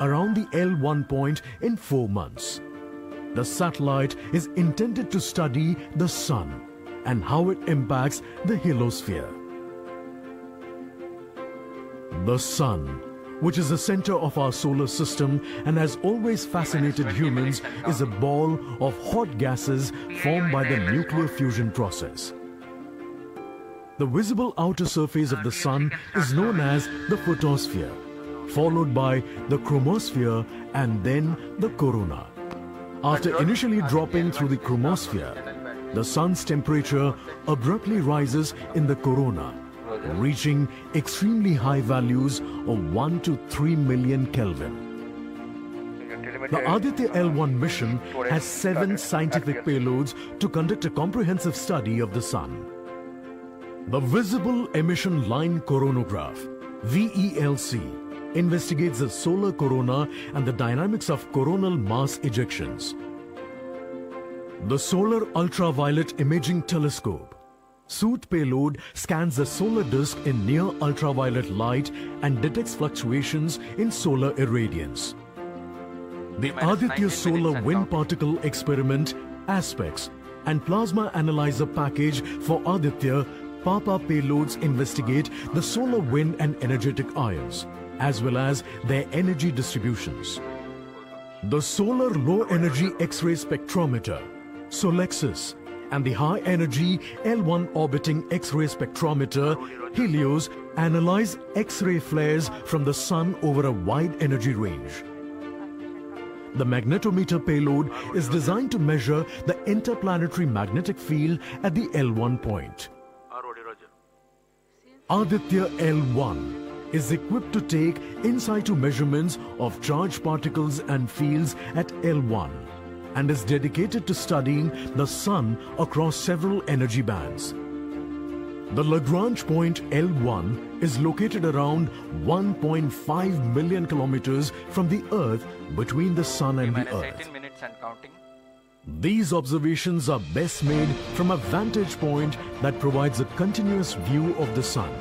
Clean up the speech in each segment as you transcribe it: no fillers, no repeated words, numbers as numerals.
around the L1 point in 4 months. The satellite is intended to study the Sun and how it impacts the heliosphere. The Sun, which is the center of our solar system and has always fascinated humans, is a ball of hot gases formed by the nuclear fusion process. The visible outer surface of the Sun is known as the photosphere, followed by the chromosphere and then the corona. After initially dropping through the chromosphere, the Sun's temperature abruptly rises in the corona, reaching extremely high values of 1 to 3 million Kelvin. The Aditya-L1 mission has 7 scientific payloads to conduct a comprehensive study of the Sun. The Visible Emission Line Coronagraph, VELC, investigates the solar corona and the dynamics of coronal mass ejections. The Solar Ultraviolet Imaging Telescope, SOOT payload, scans the solar disk in near ultraviolet light and detects fluctuations in solar irradiance. The Aditya Solar Wind Particle Experiment, ASPEX, and Plasma Analyzer Package for Aditya PAPA payloads investigate the solar wind and energetic ions, as well as their energy distributions. The Solar Low Energy X-ray Spectrometer, SOLEXIS, and the High Energy L1 Orbiting X-ray Spectrometer, HELIOS, analyze X-ray flares from the Sun over a wide energy range. The magnetometer payload is designed to measure the interplanetary magnetic field at the L1 point. Aditya-L1 is equipped to take in situ measurements of charged particles and fields at L1 and is dedicated to studying the Sun across several energy bands. The Lagrange point L1 is located around 1.5 million kilometers from the Earth, between the Sun and the Earth. 18 minutes and counting. These observations are best made from a vantage point that provides a continuous view of the Sun.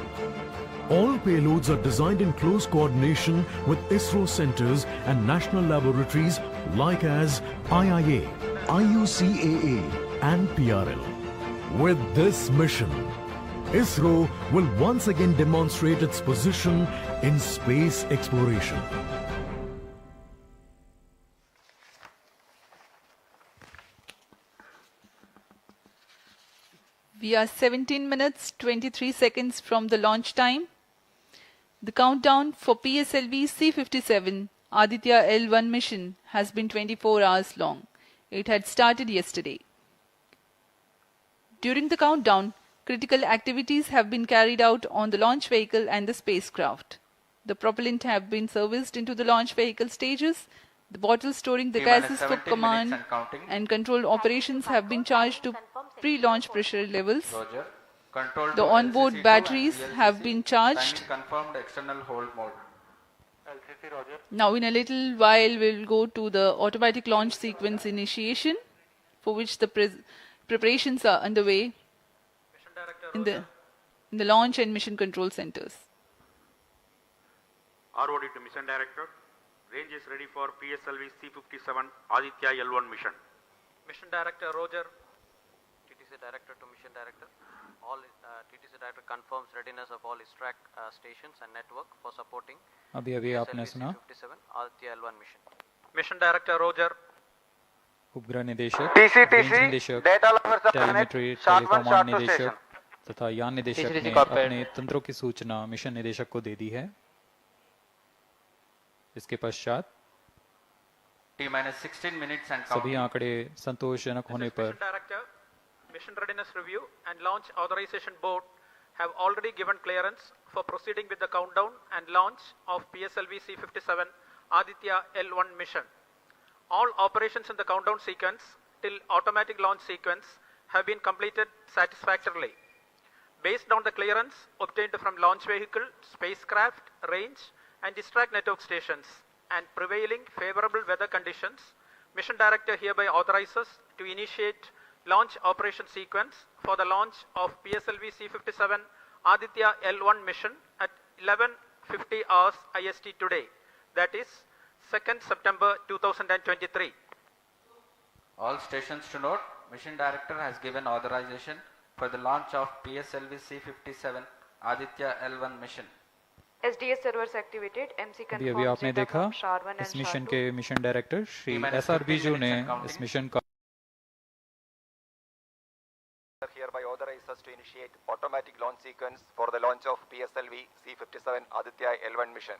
All payloads are designed in close coordination with ISRO centers and national laboratories like as IIA, IUCAA and PRL. With this mission, ISRO will once again demonstrate its position in space exploration. We are 17 minutes 23 seconds from the launch time. The countdown for PSLV C-57 Aditya-L1 mission has been 24 hours long. It had started yesterday. During the countdown, critical activities have been carried out on the launch vehicle and the spacecraft. The propellant have been serviced into the launch vehicle stages. The bottles storing the gases for command and control operations have been charged to pre-launch pressure levels. The onboard batteries have been charged. Now in a little while we'll go to the automatic launch sequence initiation, for which the preparations are underway in the launch and mission control centers. ROD to Mission Director. Range is ready for PSLV C-57 Aditya-L1 mission. Mission Director Roger. TTC Director to Mission Director. All TTC Director confirms readiness of all ISTRAC stations and network for supporting अभी आपने सुना C-57 Aditya-L1 mission. Mission Director Roger. उपग्रह निदेशक, TCTC, range निदेशक, data loggers of telemetry, टेलीकॉमांड निदेशक तथा यान निदेशक ने अपने तंत्रों की सूचना मिशन निदेशक को दे दी है। इसके पश्चात T-16 minutes and सभी आंकड़े संतोषजनक होने पर Mission Readiness Review and Launch Authorization Board have already given clearance for proceeding with the countdown and launch of PSLV C-57 Aditya-L1 mission. All operations in the countdown sequence till automatic launch sequence have been completed satisfactorily. Based on the clearance obtained from launch vehicle, spacecraft, range and ISTRAC network stations and prevailing favorable weather conditions, Mission Director hereby authorizes to initiate launch operation sequence for the launch of PSLV C-57 Aditya-L1 mission at 11:50 hours IST today, that is 2nd September 2023. All stations to note, Mission Director has given authorization for the launch of PSLV C-57 Aditya-L1 Mission. SDS servers activated. MC अभी confirms आपने data देखा from SHAR-1 इस and mission SHAR-2. के mission director Shri T-minus S R 15 Biju ने minutes and counting. इस mission का hereby authorize us to initiate automatic launch sequence for the launch of PSLV C-57 Aditya-L1 mission.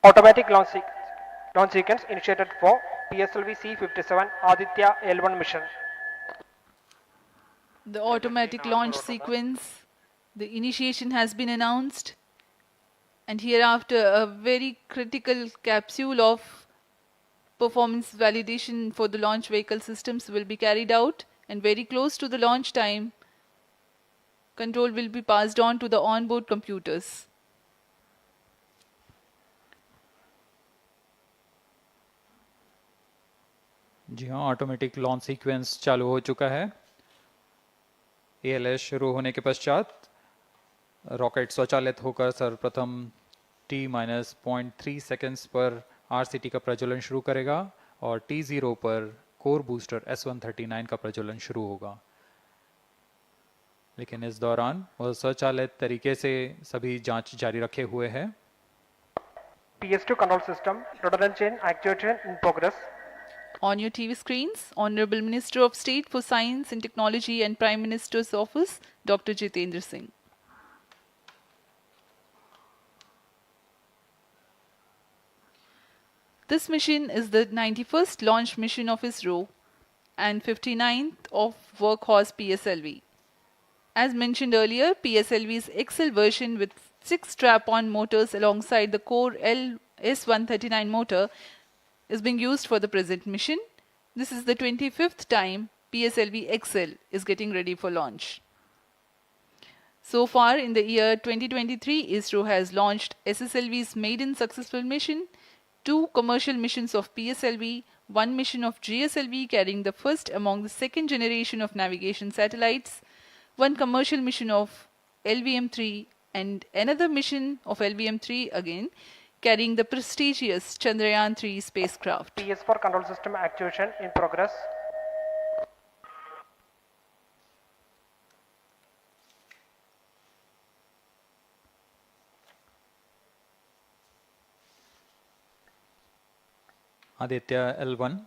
Automatic launch sequence initiated for PSLV C-57 Aditya-L1 mission. The automatic launch sequence, the initiation has been announced, and hereafter a very critical capsule of performance validation for the launch vehicle systems will be carried out, and very close to the launch time, control will be passed on to the onboard computers. जी हाँ, automatic launch sequence चालू हो चुका है। ALS शुरू होने के पश्चात rocket स्वचालित होकर सर्वप्रथम T-0.3 सेकेंड्स पर RCT का प्रज्वलन शुरू करेगा और T0 पर कोर बूस्टर S139 का प्रज्वलन शुरू होगा। लेकिन इस दौरान वह स्वचालित तरीके से सभी जांच जारी रखे हुए है। PS2 control system, rudder and chain actuation in progress. On your TV screens, Honorable Minister of State for Science and Technology and Prime Minister's Office, Dr. Jitendra Singh. This mission is the 91st launch mission of ISRO and 59th of Workhorse PSLV. As mentioned earlier, PSLV's XL version with 6 strap-on motors alongside the core S139 motor is being used for the present mission. This is the 25th time PSLV XL is getting ready for launch. So far in the year 2023, ISRO has launched SSLV's maiden successful mission, 2 commercial missions of PSLV, 1 mission of GSLV carrying the first among the second generation of navigation satellites, 1 commercial mission of LVM-3 and another mission of LVM-3 again carrying the prestigious Chandrayaan-3 spacecraft. PS4 control system actuation in progress. आदित्य-L1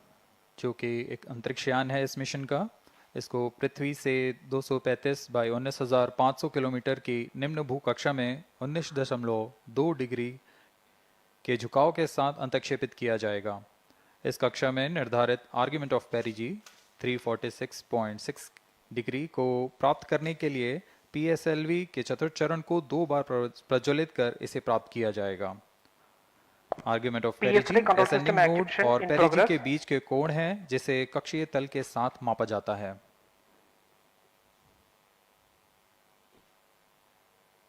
जो कि एक अंतरिक्षयान है इस mission का, इसको पृथ्वी से 235 by 19,500 kilometre की निम्न भूकक्षा में 19.2 डिग्री के झुकाव के साथ अंतक्षेपित किया जाएगा। इस कक्षा में निर्धारित आर्ग्यूमेंट ऑफ पेरिजी 346.6 डिग्री को प्राप्त करने के लिए PSLV के चतुर्थ चरण को 2 बार प्रज्वलित कर इसे प्राप्त किया जाएगा। आर्ग्यूमेंट ऑफ पेरिजी असेंडिंग मोड और पेरिजी के बीच के कोण है जिसे कक्षीय तल के साथ मापा जाता है।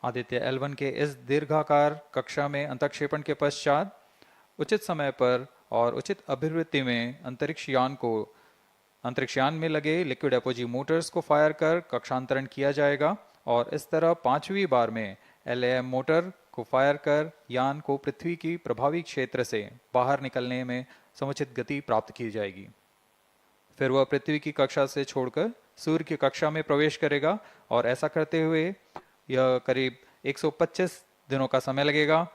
आदित्य-L1 के इस दीर्घाकार कक्षा में अंतक्षेपण के पश्चात उचित समय पर और उचित अभिवृत्ति में अंतरिक्षयान में लगे लिक्विड एपोजी मोटर्स को फायर कर कक्षांतरण किया जाएगा और इस तरह 5वीं बार में LAM मोटर को फायर कर यान को पृथ्वी की प्रभावी क्षेत्र से बाहर निकलने में समुचित गति प्राप्त की जाएगी। फिर वह पृथ्वी की कक्षा से छोड़कर सूर्य की कक्षा में प्रवेश करेगा और ऐसा करते हुए यह करीब 125 दिनों का समय लगेगा।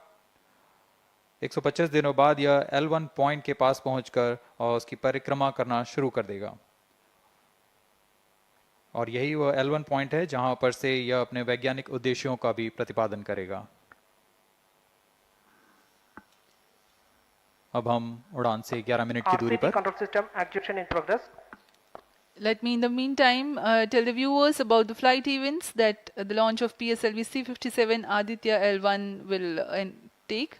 125 दिनों बाद यह L1 पॉइंट के पास पहुंचकर और उसकी परिक्रमा करना शुरू कर देगा और यही वह L1 पॉइंट है जहां पर से यह अपने वैज्ञानिक उद्देश्यों का भी प्रतिपादन करेगा। अब हम उड़ान से 11 मिनट की दूरी पर control system actuation in progress. Let me in the meantime tell the viewers about the flight events that the launch of PSLV C-57 Aditya-L1 will take.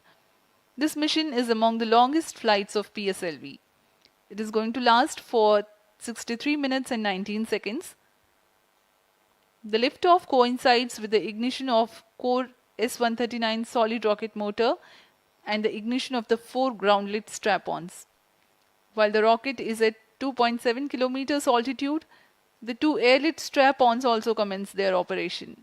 This mission is among the longest flights of PSLV. It is going to last for 63 minutes and 19 seconds. The liftoff coincides with the ignition of core S139 solid rocket motor and the ignition of the 4 groundlet strap-ons. While the rocket is at 2.7 kilometers altitude, the 2 airlit strap-ons also commence their operation.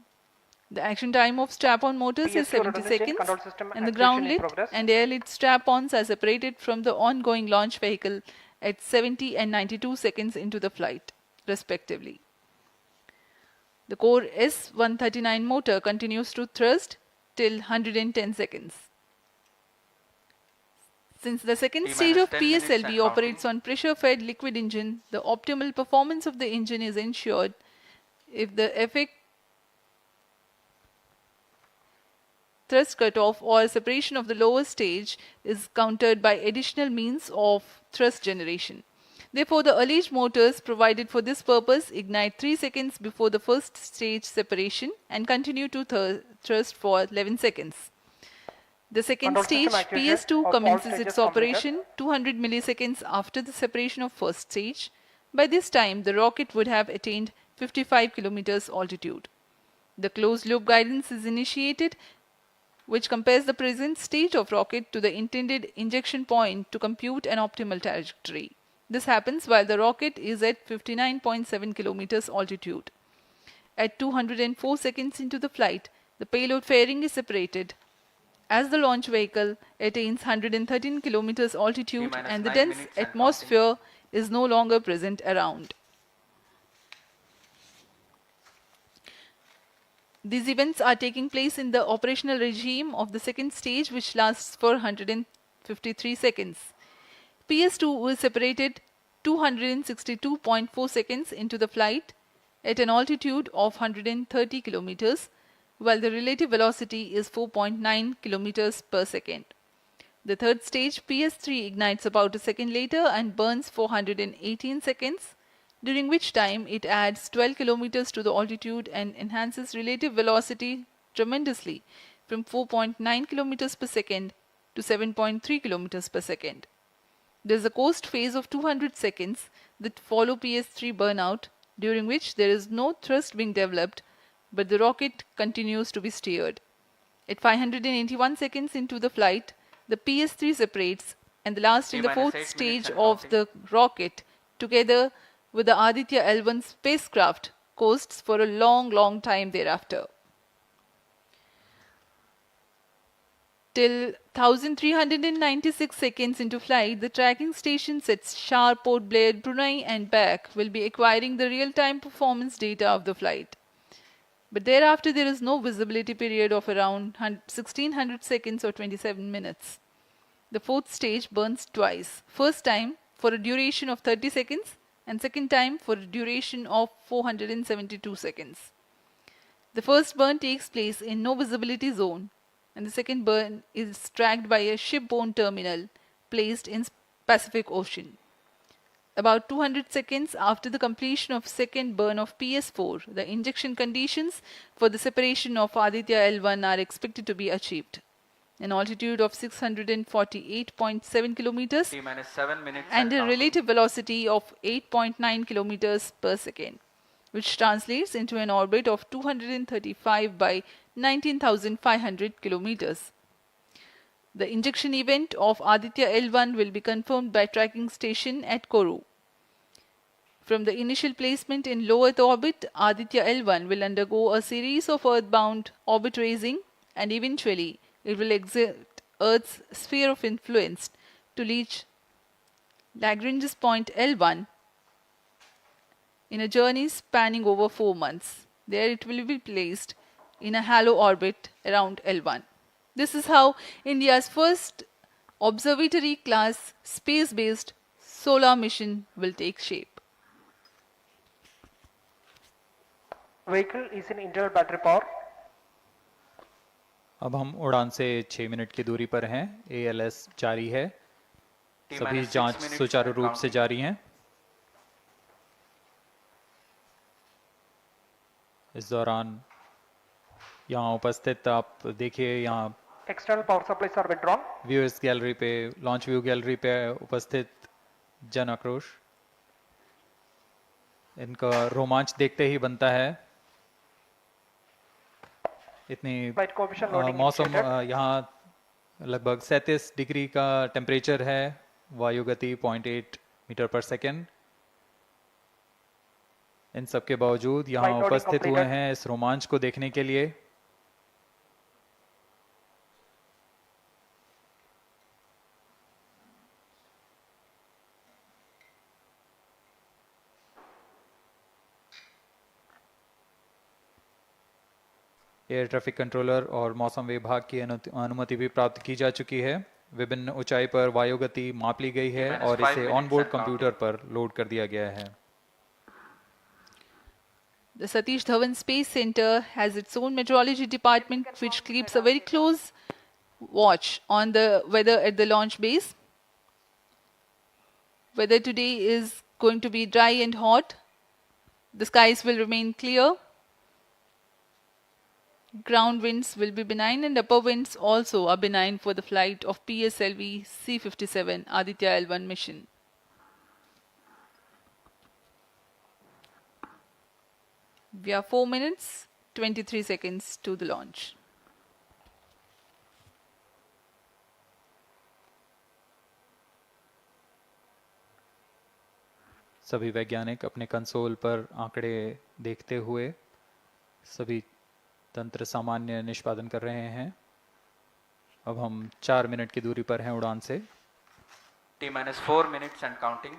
The action time of strap-on motors is PS2 70 redundant chain seconds, control system and the activation ground in lit progress. and air lit strap-ons are separated from the ongoing launch vehicle at 70 and 92 seconds into the flight, respectively. The core S139 motor continues to thrust till 110 seconds. Since the second stage of 10 minutes and PSLV operates on pressure-fed liquid engine, the optimal performance of the engine is ensured if the effect thrust cutoff or separation of the lower stage is countered by additional means of thrust generation. Therefore, the alleged motors provided for this purpose ignite 3 seconds before the first stage separation and continue to thrust for 11 seconds. The second Control stage, system activation PS2, of all commences stages its completed. operation 200 milliseconds after the separation of first stage. By this time, the rocket would have attained 55 kilometers altitude. The closed loop guidance is initiated, which compares the present state of rocket to the intended injection point to compute an optimal trajectory. This happens while the rocket is at 59.7 kilometers altitude. At 204 seconds into the flight, the payload fairing is separated as the launch vehicle attains 113 kilometers altitude T-minus and the 9 dense minutes and atmosphere is no longer present around. These events are taking place in the operational regime of the second stage, which lasts for 153 seconds. PS2 is separated 262.4 seconds into the flight at an altitude of 130 kilometers, while the relative velocity is 4.9 kilometers per second. The third stage, PS3, ignites about a second later and burns for 118 seconds, during which time it adds 12 kilometers to the altitude and enhances relative velocity tremendously from 4.9 kilometers per second to 7.3 kilometers per second. There is a coast phase of 200 seconds that follow PS3 burnout, during which there is no thrust being developed, but the rocket continues to be steered. At 581 seconds into the flight, the PS3 separates, and the last and the T-minus fourth 8 minutes stage and of counting. the rocket, together with the Aditya-L1 spacecraft, coasts for a long time thereafter. Till 1396 seconds into flight, the tracking stations at Shar, Port Blair, Brunei and back will be acquiring the real-time performance data of the flight. But thereafter there is no visibility period of around 1600 seconds or 27 minutes. The fourth stage burns twice. First time for a duration of 30 seconds and second time for a duration of 472 seconds. The first burn takes place in no visibility zone, and the second burn is tracked by a shipborne terminal placed in Pacific Ocean. About 200 seconds after the completion of second burn of PS4, the injection conditions for the separation of Aditya-L1 are expected to be achieved. An altitude of 648.7 kilometers T-minus 7 minutes and a counting. relative velocity of 8.9 kilometers per second, which translates into an orbit of 235 by 19,500 kilometers. The injection event of Aditya-L1 will be confirmed by tracking station at Kourou. From the initial placement in low Earth orbit, Aditya-L1 will undergo a series of earthbound orbit raising, and eventually it will exit Earth's sphere of influence to reach Lagrange's point L1 in a journey spanning over 4 months. There it will be placed in a halo orbit around L1. This is how India's first observatory class space-based solar mission will take shape. Vehicle is in internal battery power. अब हम उड़ान से 6 minute की दूरी पर हैं। ALS जारी है, सभी T-minus 6 जांच minutes सुचारू and रूप से counting. जारी हैं। इस दौरान यहाँ उपस्थित आप देखिए, यहाँ External power supplies are withdrawn. Viewers gallery पे, लॉन्च व्यू गैलरी पे उपस्थित जन आक्रोश, इनका रोमांच देखते ही बनता है। इतनी Flight coefficient loading मौसम initiated. यहाँ लगभग 37 डिग्री का टेम्परेचर है, वायु गति 0.8 मीटर पर सेकेंड। इन सब के बावजूद यहाँ Flight loading उपस्थित हुए completed. हैं इस रोमांच को देखने के लिए। एयर ट्रैफिक कंट्रोलर और मौसम विभाग की अनुमति भी प्राप्त की जा चुकी है। विभिन्न ऊंचाई पर वायुगति माप ली गई है और इसे ऑनबोर्ड कंप्यूटर पर लोड कर दिया गया है। The Satish Dhawan Space Center has its own meteorology department which keeps a very close watch on the weather at the launch base. Weather today is going to be dry and hot. The skies will remain clear. Ground winds will be benign and upper winds also are benign for the flight of PSLV C-57 Aditya-L1 mission. We are 4 minutes, 23 seconds to the launch. सभी वैज्ञानिक अपने console पर आंकड़े देखते हुए सभी तंत्र सामान्य निष्पादन कर रहे हैं। अब हम 4 मिनट की दूरी पर हैं उड़ान से। T-4 minutes and counting.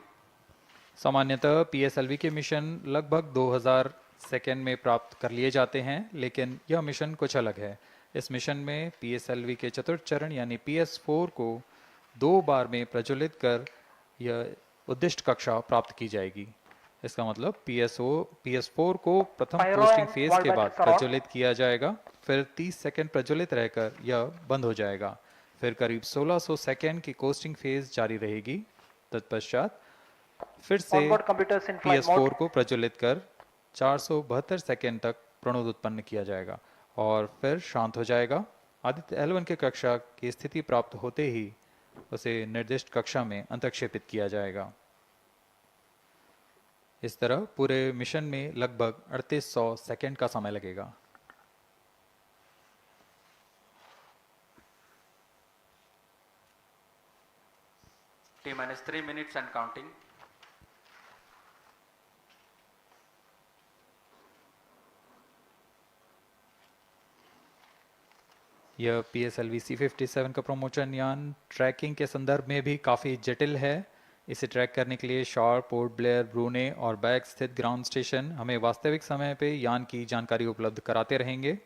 सामान्यतः PSLV के मिशन लगभग 2000 सेकेंड में प्राप्त कर लिए जाते हैं, लेकिन यह मिशन कुछ अलग है। इस मिशन में PSLV के चतुर्थ चरण यानी PS4 को 2 बार में प्रज्वलित कर यह उद्दिष्ट कक्षा प्राप्त की जाएगी। इसका मतलब PS4 को प्रथम कोस्टिंग फेज के बाद प्रज्वलित किया जाएगा, फिर 30 सेकेंड प्रज्वलित रहकर यह बंद हो जाएगा, फिर करीब 1600 सेकेंड की कोस्टिंग फेज जारी रहेगी। तत्पश्चात फिर से PS4 को प्रज्वलित कर 472 सेकेंड तक प्रणोद उत्पन्न किया जाएगा और फिर शांत हो जाएगा। आदित्य-L1 के कक्षा की स्थिति प्राप्त होते ही उसे निर्दिष्ट कक्षा में अंतक्षेपित किया जाएगा। इस तरह पूरे मिशन में लगभग 3800 सेकेंड का समय लगेगा। T-3 minutes and counting. यह PSLV C-57 का प्रमोशन यान ट्रैकिंग के संदर्भ में भी काफ़ी जटिल है। इसे ट्रैक करने के लिए शॉर, पोर्ट ब्लेयर, ब्रूने और बैग स्थित ग्राउंड स्टेशन हमें वास्तविक समय पे यान की जानकारी उपलब्ध कराते रहेंगे।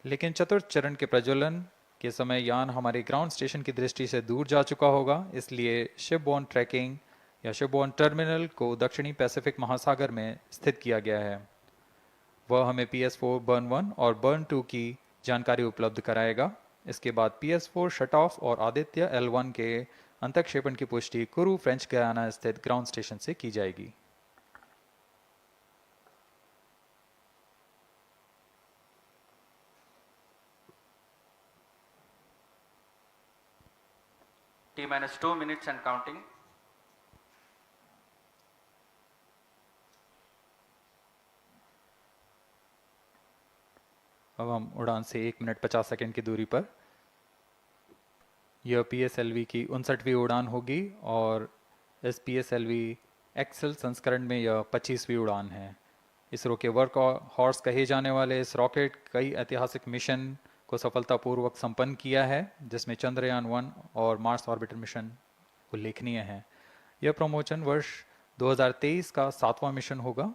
लेकिन चतुर्थ चरण के प्रज्वलन के समय यान हमारे ग्राउंड स्टेशन की दृष्टि से दूर जा चुका होगा, इसलिए शिपबोर्न ट्रैकिंग या शिपबोर्न टर्मिनल को दक्षिणी पैसिफिक महासागर में स्थित किया गया है। वह हमें PS4 बर्न 1 और बर्न 2 की जानकारी उपलब्ध कराएगा। इसके बाद PS4 शट ऑफ और आदित्य-L1 के अंतक्षेपण की पुष्टि कुरु फ्रेंच गयाना स्थित ग्राउंड स्टेशन से की जाएगी। T-2 minutes and counting. अब हम उड़ान से 1 मिनट 50 सेकेंड की दूरी पर। यह PSLV की 59वीं उड़ान होगी और इस PSLV एक्सेल संस्करण में यह 25वीं उड़ान है। इसरो के वर्क हॉर्स कहे जाने वाले इस रॉकेट कई ऐतिहासिक मिशन को सफलतापूर्वक संपन्न किया है, जिसमें चंद्रयान 1 और मार्स ऑर्बिटर मिशन उल्लेखनीय हैं। यह प्रमोशन वर्ष 2023 का 7वां मिशन होगा।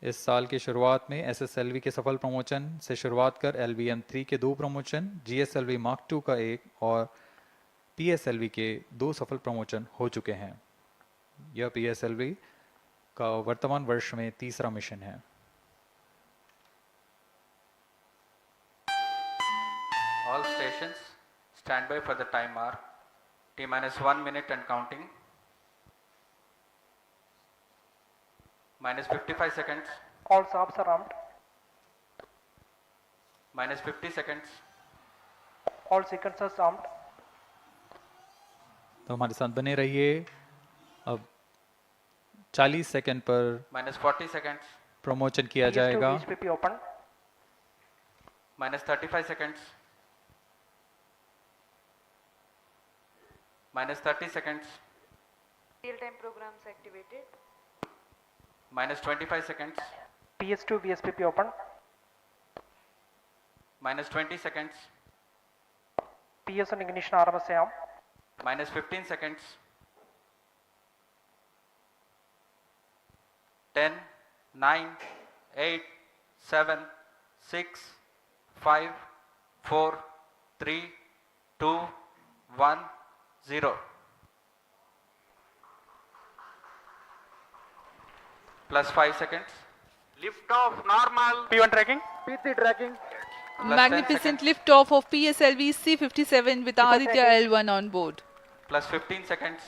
इस साल की शुरुआत में SSLV के सफल प्रमोशन से शुरुआत कर LVM-3 के 2 प्रमोशन, GSLV Mark II का 1 और PSLV के 2 सफल प्रमोशन हो चुके हैं। यह PSLV का वर्तमान वर्ष में 3रा मिशन है। All stations stand by for the time mark. T-1 minute and counting. -55 seconds. All subs are armed. -50 seconds. All sequencers armed. तो हमारे साथ बने रहिए। अब 40 सेकंड पर -40 seconds. प्रमोशन किया जाएगा। HPP open. -35 seconds. -30 seconds. Real-time programs activated. -25 seconds. PS2 VSPP open. -20 seconds. PS1 ignition RMS arm. -15 seconds. 10, 9, 8, 7, 6, 5, 4, 3, 2, 1, 0. Plus 5 seconds. Lift off normal. P1 tracking. P3 tracking. Magnificent lift-off of PSLV C-57 with Aditya-L1 on board. Plus 15 seconds.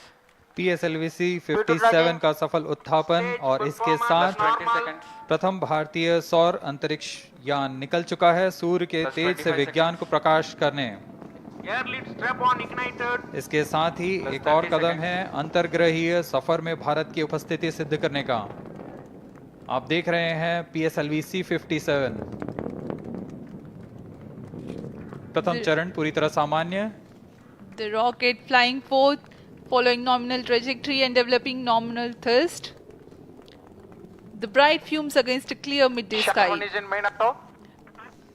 PSLV C-57 का सफल उत्थापन और इसके साथ 20 seconds. प्रथम भारतीय सौर अंतरिक्ष यान निकल चुका है सूर्य के Plus तेज से 25 विज्ञान को प्रकाश करने। Air lead strap on ignited. इसके साथ ही Plus एक और 30 कदम seconds. है अंतर्ग्रहीय सफर में भारत की उपस्थिति सिद्ध करने का। आप देख रहे हैं PSLV C-57 प्रथम चरण पूरी तरह सामान्य। The rocket flying forth, following nominal trajectory and developing nominal thrust. The bright fumes against a clear midday sky.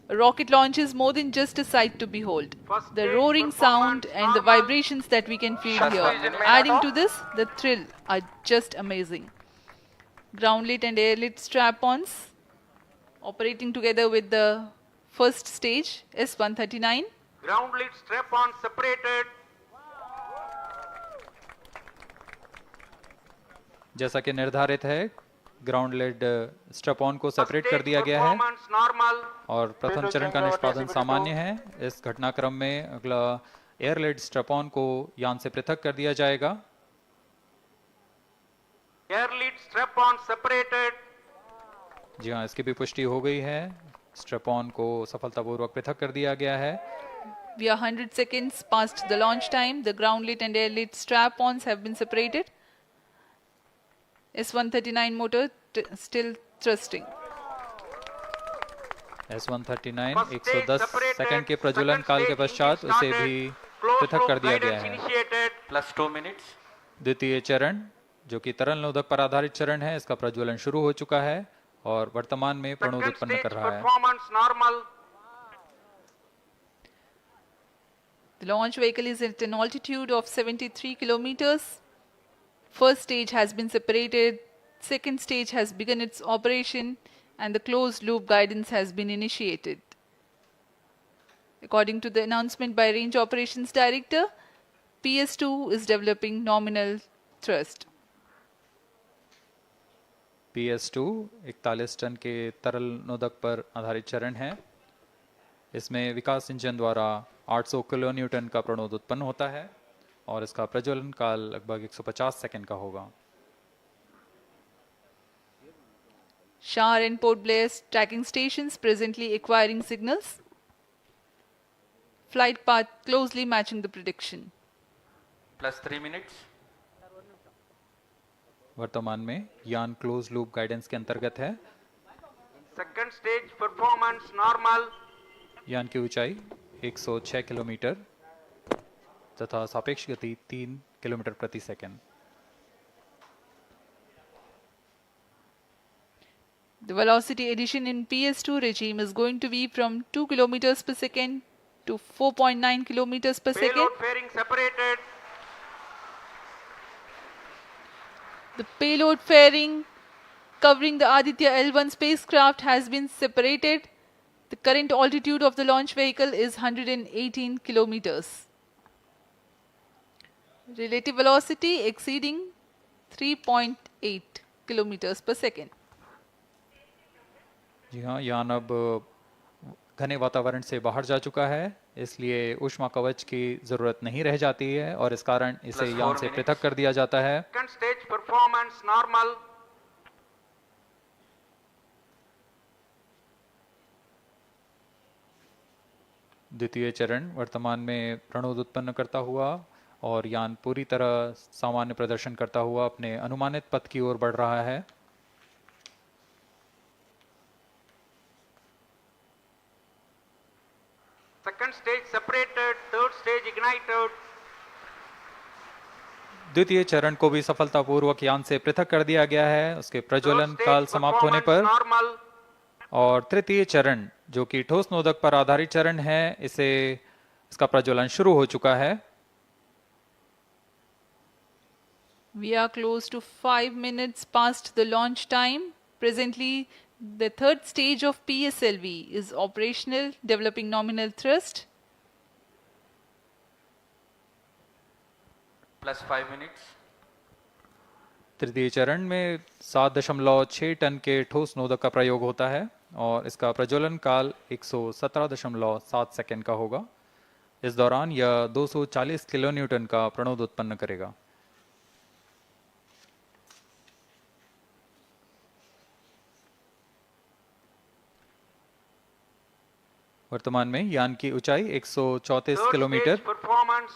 A rocket launch is more than just a sight to behold. The roaring sound and the vibrations that we can feel here, adding to this, the thrill, are just amazing. Ground-lit and air-lit strap-ons operating together with the first stage, S-139. Ground lead strap on separated. जैसा कि निर्धारित है ground lead strap on को separate कर दिया गया है Performance normal. और प्रथम चरण का निष्पादन सामान्य है। इस घटनाक्रम में अगला एयर लेड स्ट्रैप ऑन को यान से पृथक कर दिया जाएगा। Air lead strap on separated. जी हाँ, इसकी भी पुष्टि हो गई है। स्ट्रैप ऑन को सफलतापूर्वक पृथक कर दिया गया है। We are 100 seconds past the launch time. The ground-lit and air-lit strap-ons have been separated. S-139 motor still thrusting. S-139 110 second के प्रज्वलन काल के पश्चात उसे भी पृथक कर दिया गया है। Plus 2 minutes. द्वितीय चरण जो कि तरल नोदक पर आधारित चरण है, इसका प्रज्वलन शुरू हो चुका है और वर्तमान में प्रणोद Second उत्पन्न stage कर रहा है। performance normal. The launch vehicle is at an altitude of 73 kilometers. First stage has been separated. Second stage has begun its operation and the closed loop guidance has been initiated. According to the announcement by Range Operations Director, PS2 is developing nominal thrust. PS2 41 ton के तरल नोदक पर आधारित चरण है। इसमें विकास engine द्वारा 800 kilo Newton का प्रणोद उत्पन्न होता है और इसका प्रज्वलन काल लगभग 150 सेकंड का होगा। Shar and Port Blair tracking stations presently acquiring signals. Flight path closely matching the prediction. Plus 3 minutes. वर्तमान में यान क्लोज लूप गाइडेंस के अंतर्गत है। Second stage performance normal. यान की ऊंचाई 106 किलोमीटर तथा सापेक्ष गति 3 किलोमीटर प्रति second. The velocity addition in PS2 regime is going to be from 2 kilometers per second to 4.9 kilometers per second. Payload fairing separated. The payload fairing covering the Aditya-L1 spacecraft has been separated. The current altitude of the launch vehicle is 118 kilometers. Relative velocity exceeding 3.8 kilometers per second. जी हाँ, यान अब घने वातावरण से बाहर जा चुका है, इसलिए ऊष्मा कवच की जरूरत नहीं रह जाती है और इस कारण इसे यान से पृथक कर दिया जाता है। Second stage performance normal. द्वितीय चरण वर्तमान में प्रणोद उत्पन्न करता हुआ और यान पूरी तरह सामान्य प्रदर्शन करता हुआ अपने अनुमानित पथ की ओर बढ़ रहा है। Second stage separated. Third stage ignited. द्वितीय चरण को भी सफलतापूर्वक यान से पृथक कर दिया गया है उसके प्रज्वलन Third stage काल समाप्त होने पर। performance normal. और तृतीय चरण जो कि ठोस नोदक पर आधारित चरण है, इसका प्रज्वलन शुरू हो चुका है। We are close to 5 minutes past the launch time. Presently, The third stage of PSLV is operational, developing nominal thrust. Plus 5 minutes. तृतीय चरण में 7.6 टन के ठोस नोदक का प्रयोग होता है और इसका प्रज्वलन काल 117.7 सेकंड का होगा। इस दौरान यह 240 किलोन्यूटन का प्रणोद उत्पन्न करेगा। वर्तमान में यान की ऊंचाई 134 किलोमीटर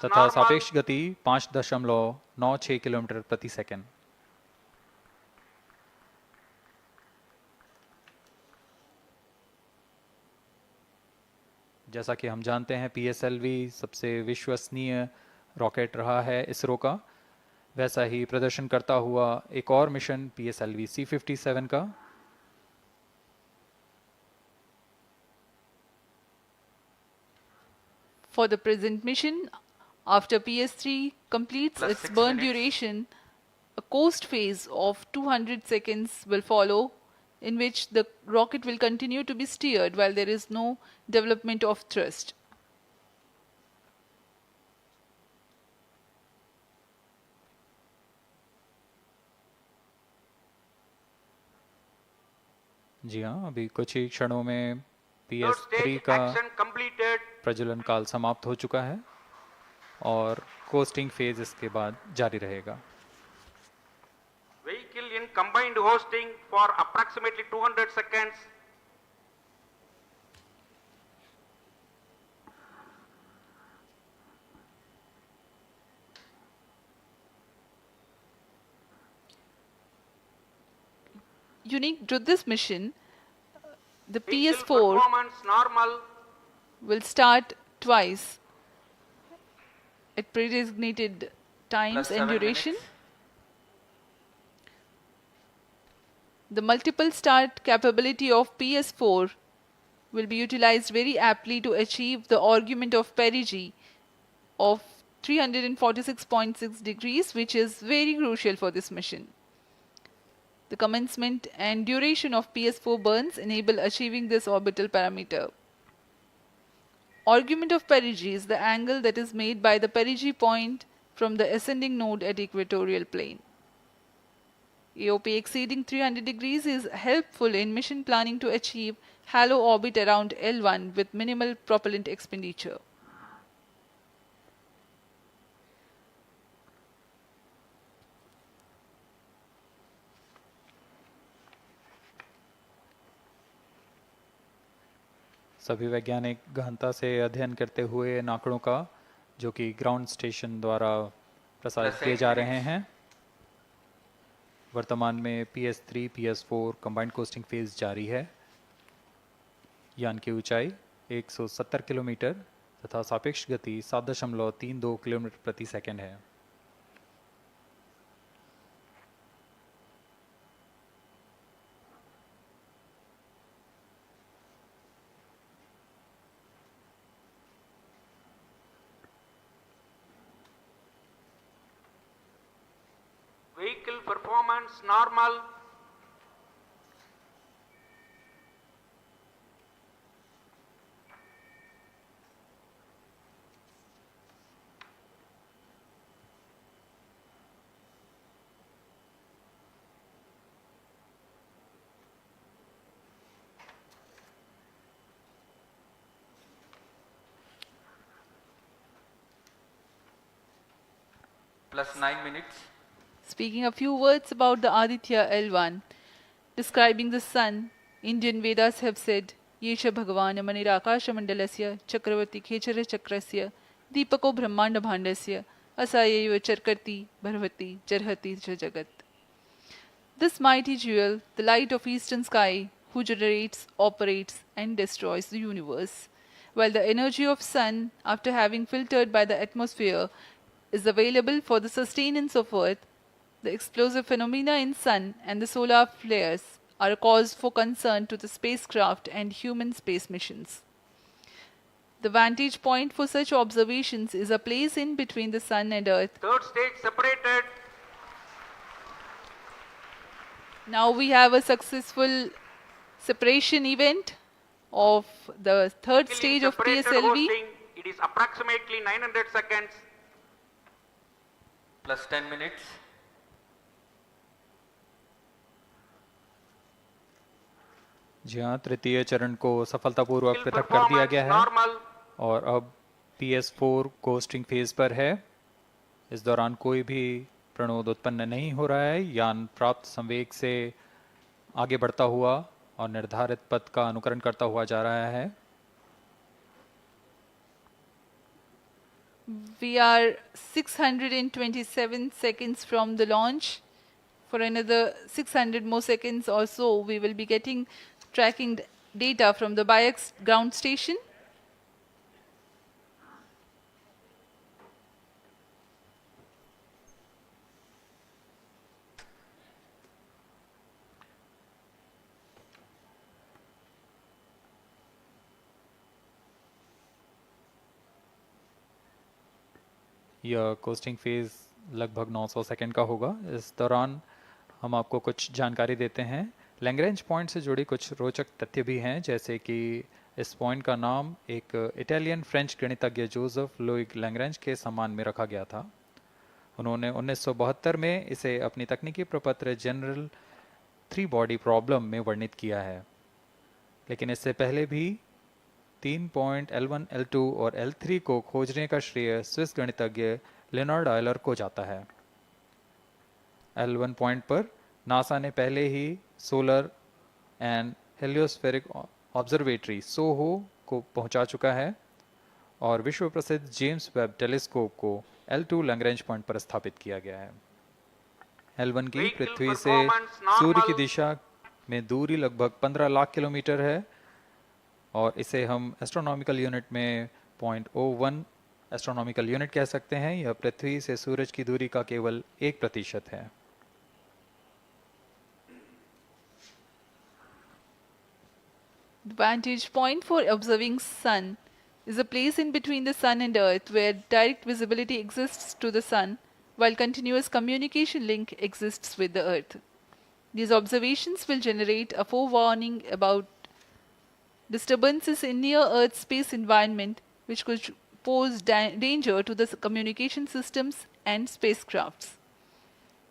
तथा सापेक्ष गति 5.96 किलोमीटर प्रति सेकंड। जैसा कि हम जानते हैं PSLV सबसे विश्वसनीय रॉकेट रहा है इसरो का, वैसा ही प्रदर्शन करता हुआ एक और मिशन PSLV C57 का For the present mission, after PS3 completes Plus its 6 burn minutes. duration, a coast phase of 200 seconds will follow, in which the rocket will continue to be steered while there is no development of thrust. जी हाँ, अभी कुछ ही क्षणों में Third PS3 stage का action completed. प्रज्वलन काल समाप्त हो चुका है और कोस्टिंग फेज इसके बाद जारी रहेगा। Vehicle in combined hosting for approximately 200 seconds. Unique to this mission, the Vehicle PS4 performance normal. will start twice at pre-designated times Plus and 7 duration. minutes. The multiple start capability of PS4 will be utilized very aptly to achieve the argument of perigee of 346.6 degrees, which is very crucial for this mission. The commencement and duration of PS4 burns enable achieving this orbital parameter. Argument of perigee is the angle that is made by the perigee point from the ascending node at equatorial plane. AOP exceeding 300 degrees is helpful in mission planning to achieve halo orbit around L1 with minimal propellant expenditure. सभी वैज्ञानिक गहनता से अध्ययन करते हुए इन आंकड़ों का, जो कि ग्राउंड स्टेशन द्वारा प्रसारित किए जा रहे हैं। वर्तमान में PS3, PS4 combined costing phase जारी है। यान की ऊंचाई 170 किलोमीटर तथा सापेक्ष गति 7.32 किलोमीटर प्रति सेकंड है। Vehicle performance normal. Plus 9 minutes. Speaking a few words about the Aditya-L1, describing the sun, Indian Vedas have said, Yesha Bhagavan Manirakasha Mandalasya Chakravarti Khechara Chakrasya Deepako Brahmanda Bhandasya Asayeva Charkarti Bharvati Jarhati Jagat. This mighty jewel, the light of eastern sky, who generates, operates and destroys the universe, while the energy of sun, after having filtered by the atmosphere, is available for the sustenance of earth, the explosive phenomena in sun and the solar flares are a cause for concern to the spacecraft and human space missions. The vantage point for such observations is a place in between the sun and earth. Third stage separated. Now we have a successful separation event of the third stage of Separated PSLV. hosting, it is approximately 900 seconds. Plus 10 minutes. जी हाँ, तृतीय चरण को सफलतापूर्वक Still पृथक कर दिया performance गया है normal. और अब PS4 कोस्टिंग फेज पर है। इस दौरान कोई भी प्रणोद उत्पन्न नहीं हो रहा है। यान प्राप्त संवेग से आगे बढ़ता हुआ और निर्धारित पथ का अनुकरण करता हुआ जा रहा है। We are 627 seconds from the launch. For another 600 more seconds or so, we will be getting tracking data from the BIAX ground station. यह कोस्टिंग फेज लगभग 900 सेकंड का होगा। इस दौरान हम आपको कुछ जानकारी देते हैं। लैग्रेंज पॉइंट से जुड़ी कुछ रोचक तथ्य भी हैं, जैसे कि इस पॉइंट का नाम एक इटालियन फ्रेंच गणितज्ञ जोसेफ लुइग लैग्रेंज के सम्मान में रखा गया था। उन्होंने 1972 में इसे अपनी तकनीकी प्रपत्र जनरल 3 बॉडी प्रॉब्लम में वर्णित किया है, लेकिन इससे पहले भी 3 पॉइंट L1, L2 और L3 को खोजने का श्रेय स्विस गणितज्ञ लेनार्ड आयलर को जाता है। L1 पॉइंट पर नासा ने पहले ही सोलर एंड हेलियोस्फेरिक ऑब्जर्वेटरी सोहो को पहुंचा चुका है और विश्व प्रसिद्ध जेम्स वेब टेलीस्कोप को L2 लैग्रेंज पॉइंट पर स्थापित किया गया है। L1 की पृथ्वी से सूर्य की दिशा में दूरी लगभग 15 लाख किलोमीटर है और इसे हम एस्ट्रोनॉमिकल यूनिट में 0.01 एस्ट्रोनॉमिकल यूनिट कह सकते हैं। यह पृथ्वी से सूरज की दूरी का केवल 1% है। The vantage point for observing sun is a place in between the sun and earth where direct visibility exists to the sun while continuous communication link exists with the earth. These observations will generate a forewarning about disturbances in near earth space environment which could pose danger to the communication systems and spacecrafts.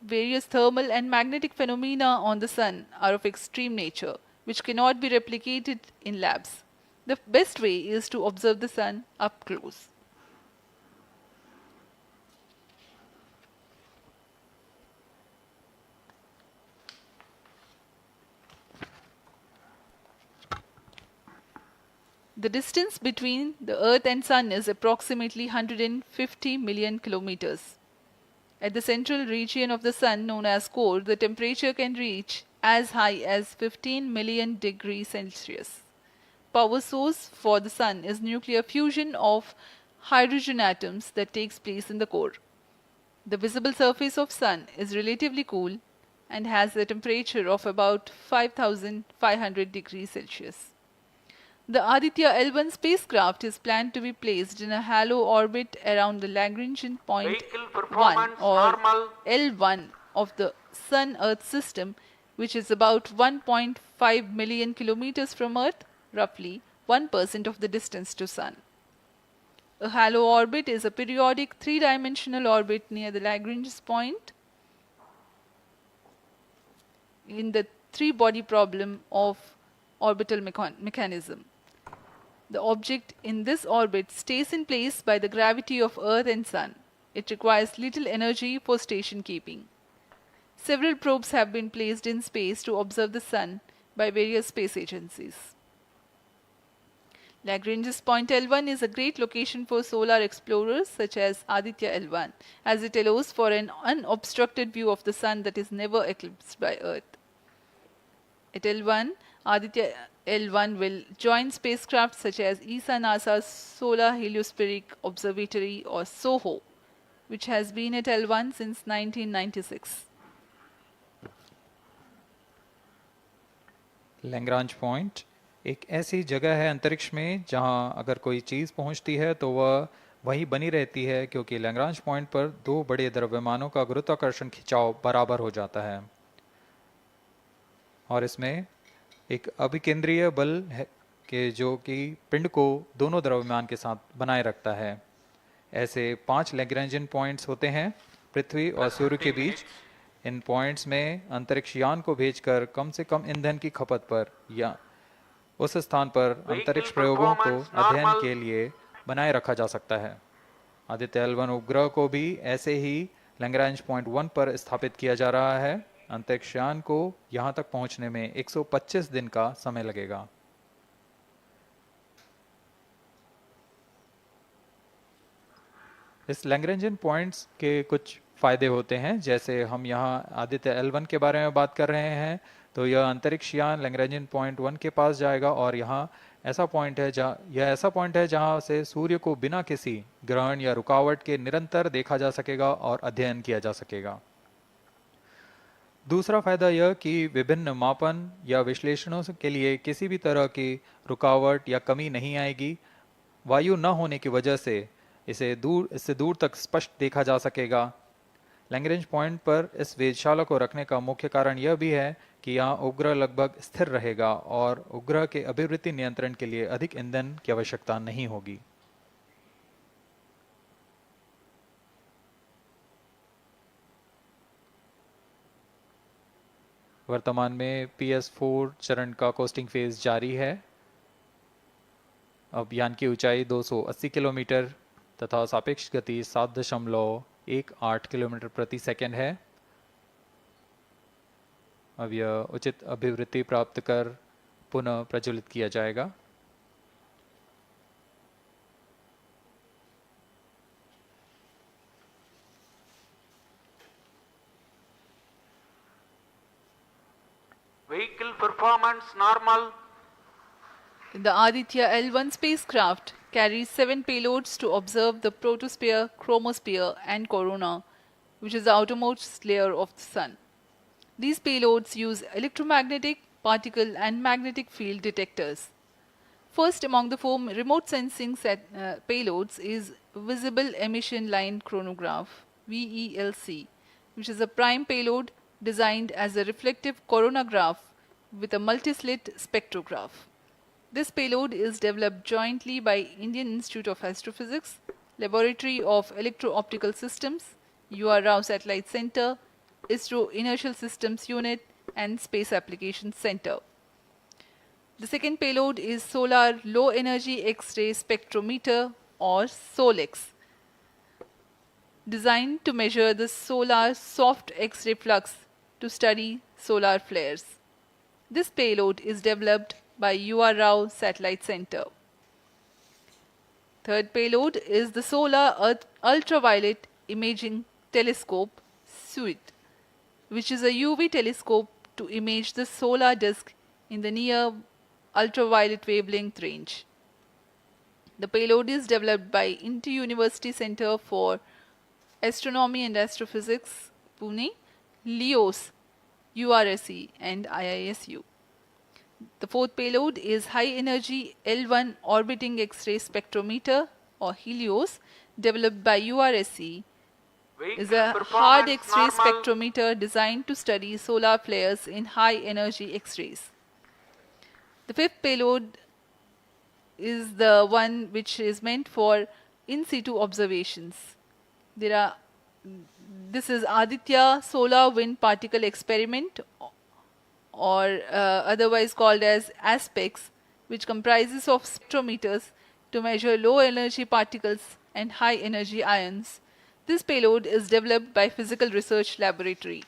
Various thermal and magnetic phenomena on the sun are of extreme nature, which cannot be replicated in labs. The best way is to observe the sun up close. The distance between the Earth and Sun is approximately 150 million kilometers. At the central region of the Sun, known as core, the temperature can reach as high as 15 million degrees Celsius. Power source for the Sun is nuclear fusion of hydrogen atoms that takes place in the core. The visible surface of Sun is relatively cool and has a temperature of about 5,500 degrees Celsius. The Aditya-L1 spacecraft is planned to be placed in a halo orbit around the Lagrangian point Vehicle 1 performance or normal. L1 of the Sun-Earth system, which is about 1.5 million kilometers from Earth, roughly 1% of the distance to Sun. A halo orbit is a periodic 3-dimensional orbit near the Lagrange point in the 3-body problem of orbital mechanism. The object in this orbit stays in place by the gravity of Earth and Sun. It requires little energy for station keeping. Several probes have been placed in space to observe the Sun by various space agencies. Lagrange's point L1 is a great location for solar explorers such as Aditya-L1, as it allows for an unobstructed view of the Sun that is never eclipsed by Earth. At L1, Aditya-L1 will join spacecraft such as ESA-NASA's Solar Heliospheric Observatory or SOHO, which has been at L1 since 1996. Lagrange point एक ऐसी जगह है अंतरिक्ष में जहां अगर कोई चीज़ पहुंचती है तो वह वही बनी रहती है, क्योंकि लैग्रांज पॉइंट पर 2 बड़े द्रव्यमानों का गुरुत्वाकर्षण खिंचाव बराबर हो जाता है और इसमें एक अभिकेंद्रीय बल है कि जो कि पिंड को दोनों द्रव्यमान के साथ बनाए रखता है। ऐसे 5 लैग्रेंजियन पॉइंट्स होते हैं पृथ्वी और सूर्य के बीच। इन पॉइंट्स में अंतरिक्ष यान को भेजकर कम से कम ईंधन की खपत पर या उस स्थान पर अंतरिक्ष प्रयोगों को अध्ययन के लिए बनाए रखा जा सकता है। आदित्य-L1 उपग्रह को भी ऐसे ही लैग्रेंज पॉइंट 1 पर स्थापित किया जा रहा है। अंतरिक्ष यान को यहां तक पहुंचने में 125 दिन का समय लगेगा। इस लैग्रेंजियन पॉइंट्स के कुछ फायदे होते हैं, जैसे हम यहाँ आदित्य-L1 के बारे में बात कर रहे हैं, तो यह अंतरिक्ष यान लैग्रेंजियन पॉइंट 1 के पास जाएगा और यहाँ ऐसा पॉइंट है जहाँ से सूर्य को बिना किसी ग्रहण या रुकावट के निरंतर देखा जा सकेगा और अध्ययन किया जा सकेगा। दूसरा फायदा यह कि विभिन्न मापन या विश्लेषणों के लिए किसी भी तरह की रुकावट या कमी नहीं आएगी। वायु न होने की वजह से इससे दूर तक स्पष्ट देखा जा सकेगा। लैग्रेंज पॉइंट पर इस वेधशाला को रखने का मुख्य कारण यह भी है कि यहाँ उपग्रह लगभग स्थिर रहेगा और उपग्रह के अभिवृत्ति नियंत्रण के लिए अधिक ईंधन की आवश्यकता नहीं होगी। वर्तमान में PS4 चरण का कोस्टिंग फेज जारी है। अब यान की ऊंचाई 280 किलोमीटर तथा सापेक्ष गति 7.18 किलोमीटर प्रति सेकंड है। अब यह उचित अभिवृत्ति प्राप्त कर पुनः प्रज्वलित किया जाएगा। Vehicle performance normal. The Aditya-L1 spacecraft carries 7 payloads to observe the protosphere, chromosphere and corona, which is the outermost layer of the Sun. These payloads use electromagnetic, particle and magnetic field detectors. First among the 4 remote sensing payloads is Visible Emission Line Chronograph (VELC), which is a prime payload designed as a reflective coronagraph with a multi-slit spectrograph. This payload is developed jointly by Indian Institute of Astrophysics, Laboratory of Electro-Optical Systems, UR Rao Satellite Center, ISRO Inertial Systems Unit and Space Applications Center. The second payload is Solar Low Energy X-ray Spectrometer or SOLEX, designed to measure the solar soft X-ray flux to study solar flares. This payload is developed by UR Rao Satellite Center. Third payload is the Solar Earth Ultraviolet Imaging Telescope SUIT, which is a UV telescope to image the solar disk in the near ultraviolet wavelength range. The payload is developed by Inter-University Center for Astronomy and Astrophysics, Pune, LEOS, URSE and IISU. The fourth payload is High Energy L1 Orbiting X-ray Spectrometer or HELIOS, developed by URSE. Is a hard X-ray spectrometer designed to study solar flares in high energy X-rays. The fifth payload is the one which is meant for in situ observations. This is Aditya Solar Wind Particle Experiment, or otherwise called as ASPEX, which comprises of spectrometers to measure low energy particles and high energy ions. This payload is developed by Physical Research Laboratory.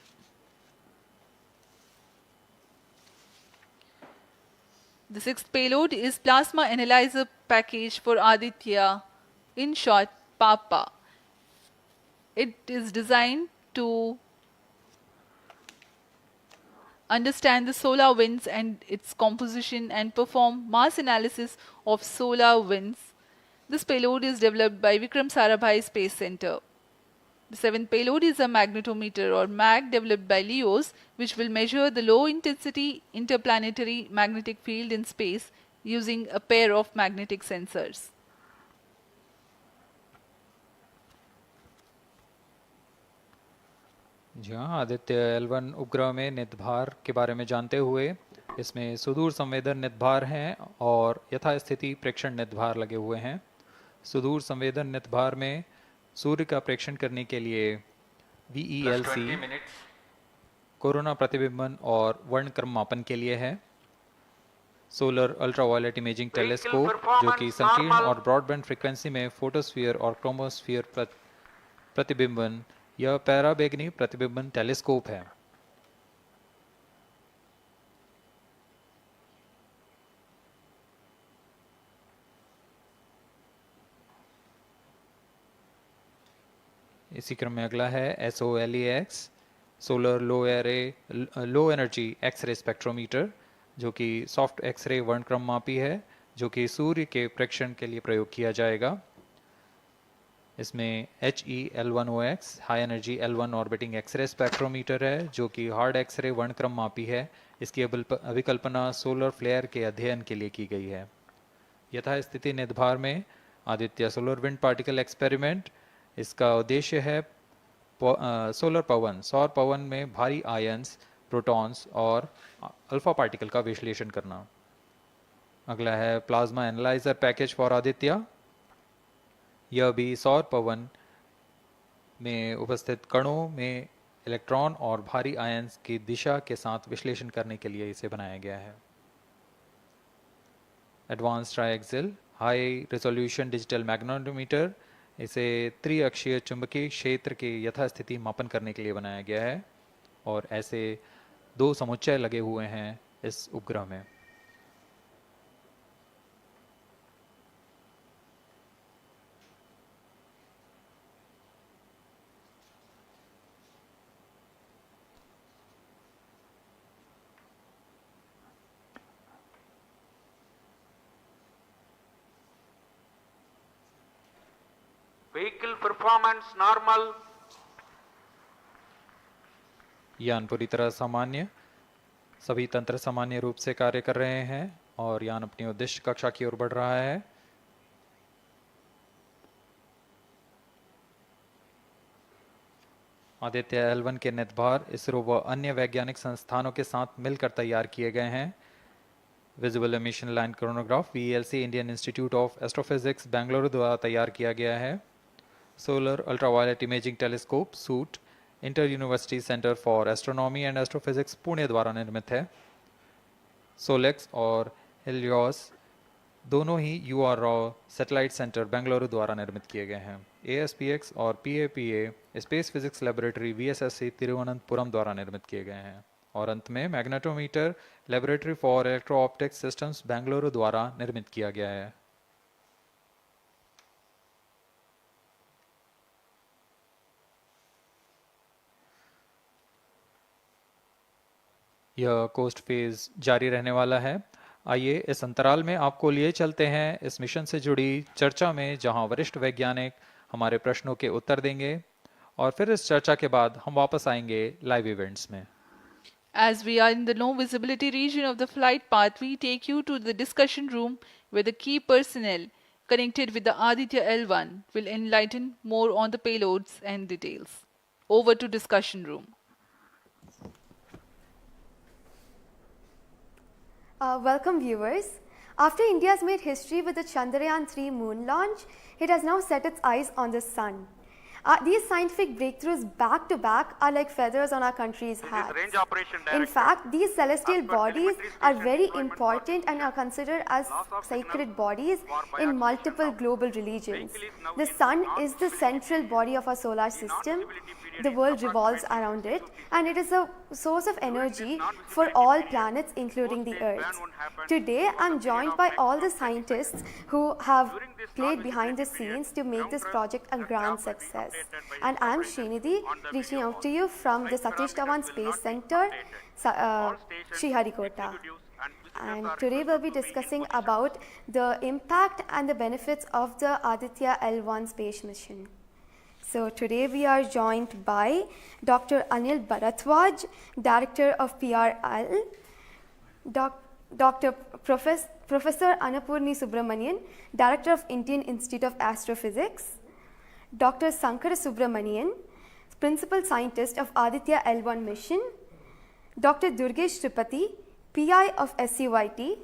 The sixth payload is Plasma Analyzer Package for Aditya, in short PAPA. It is designed to understand the solar winds and its composition and perform mass analysis of solar winds. This payload is developed by Vikram Sarabhai Space Center. The seventh payload is a magnetometer or MAG developed by LEOS, which will measure the low intensity interplanetary magnetic field in space using a pair of magnetic sensors. जी हाँ, Aditya L1 उपग्रह में नितभार के बारे में जानते हुए इसमें सुदूर संवेदन नितभार हैं और यथास्थिति प्रेक्षण नितभार लगे हुए हैं। सुदूर संवेदन नितभार में सूर्य का प्रेक्षण करने के लिए VELC कोरोना प्रतिबिंबन और वर्णक्रम मापन के लिए है। सोलर अल्ट्रावायलेट इमेजिंग टेलीस्कोप जो कि संकीर्ण और ब्रॉडबैंड फ्रीक्वेंसी में फोटोस्फीयर और क्रोमोस्फीयर प्रतिबिंबन यह पैराबैंगनी प्रतिबिंबन टेलीस्कोप है। इसी क्रम में अगला है SOLEX solar low energy x-ray spectrometer जो कि सॉफ्ट एक्सरे वर्णक्रम मापी है जो कि सूर्य के प्रेक्षण के लिए प्रयोग किया जाएगा। इसमें HE-L1OX high energy L1 orbiting x-ray spectrometer है जो कि हार्ड एक्सरे वर्णक्रम मापी है। इसकी अभिकल्पना सोलर फ्लेयर के अध्ययन के लिए की गई है। यथास्थिति नितभार में Aditya solar wind particle experiment, इसका उद्देश्य है सोलर पवन सौर पवन में भारी आयंस, प्रोटॉन्स और अल्फा पार्टिकल का विश्लेषण करना। अगला है plasma analyser package for Aditya. यह भी सौर पवन में उपस्थित कणों में इलेक्ट्रॉन और भारी आयंस की दिशा के साथ विश्लेषण करने के लिए इसे बनाया गया है। Advance triaxial high resolution digital magnetometer, इसे त्रिअक्षीय चुंबकीय क्षेत्र के यथास्थिति मापन करने के लिए बनाया गया है और ऐसे 2 समुच्चय लगे हुए हैं इस उपग्रह में। Vehicle performance normal. यान पूरी तरह सामान्य, सभी तंत्र सामान्य रूप से कार्य कर रहे हैं और यान अपनी उद्दिष्ट कक्षा की ओर बढ़ रहा है। आदित्य-L1 के नितभार इसरो व अन्य वैज्ञानिक संस्थानों के साथ मिलकर तैयार किए गए हैं। Visible emission line coronagraph VELC Indian institute of astrophysics Bengaluru द्वारा तैयार किया गया है। Solar ultraviolet imaging telescope suit inter university centre for astronomy and astrophysics Pune द्वारा निर्मित है। सोलेक्स और हेलियोस दोनों ही URO सैटेलाइट सेंटर बेंगलुरु द्वारा निर्मित किए गए हैं। ASPX और PAPA space physics laboratory VSSC Thiruvananthapuram द्वारा निर्मित किए गए हैं। और अंत में magnetometer laboratory for electro optics systems Bengaluru द्वारा निर्मित किया गया है। यह कोस्ट फेज जारी रहने वाला है। आइए इस अंतराल में आपको लिए चलते हैं इस मिशन से जुड़ी चर्चा में, जहां वरिष्ठ वैज्ञानिक हमारे प्रश्नों के उत्तर देंगे और फिर इस चर्चा के बाद हम वापस आएंगे लाइव इवेंट्स में। As we are in the low visibility region of the flight path, we take you to the discussion room where the key personnel connected with the Aditya-L1 will enlighten more on the payloads and details. Over to discussion room. Welcome viewers. After India has made history with the Chandrayaan-3 moon launch, it has now set its eyes on the sun. These scientific breakthroughs back to back are like feathers on our country's hat. In fact, these celestial bodies are very important and are considered as sacred bodies in multiple global religions. The sun is the central body of our solar system. The world revolves around it, and it is a source of energy for all planets, including the Earth. Today, I'm joined by all the scientists who have played behind the scenes to make this project a grand success. And I'm Srinidhi, reaching out to you from the Satish Dhawan Space Center, Sriharikota. And today we'll be discussing about the impact and the benefits of the Aditya-L1 space mission. So today we are joined by Dr. Anil Bharadwaj, Director of PRL, Professor Annapurni Subramanian, Director of Indian Institute of Astrophysics, Dr. Sankara Subramanian, Principal Scientist of Aditya-L1 Mission, Dr. Durgesh Tripathi, PI of SUIT,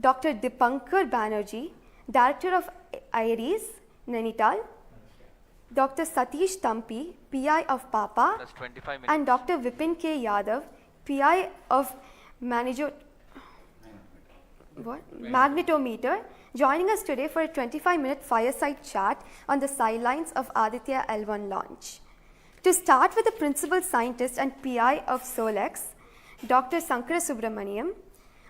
Dr. Dipankar Banerjee, Director of IRIS, Nainital, Dr. Satish Tampi, PI of PAPA, and Dr. Vipin K. Yadav, PI of Magnetometer, joining us today for a 25-minute fireside chat on the sidelines of Aditya-L1 launch. To start with the principal scientist and PI of SOLEX, Dr. Sankara Subramaniam,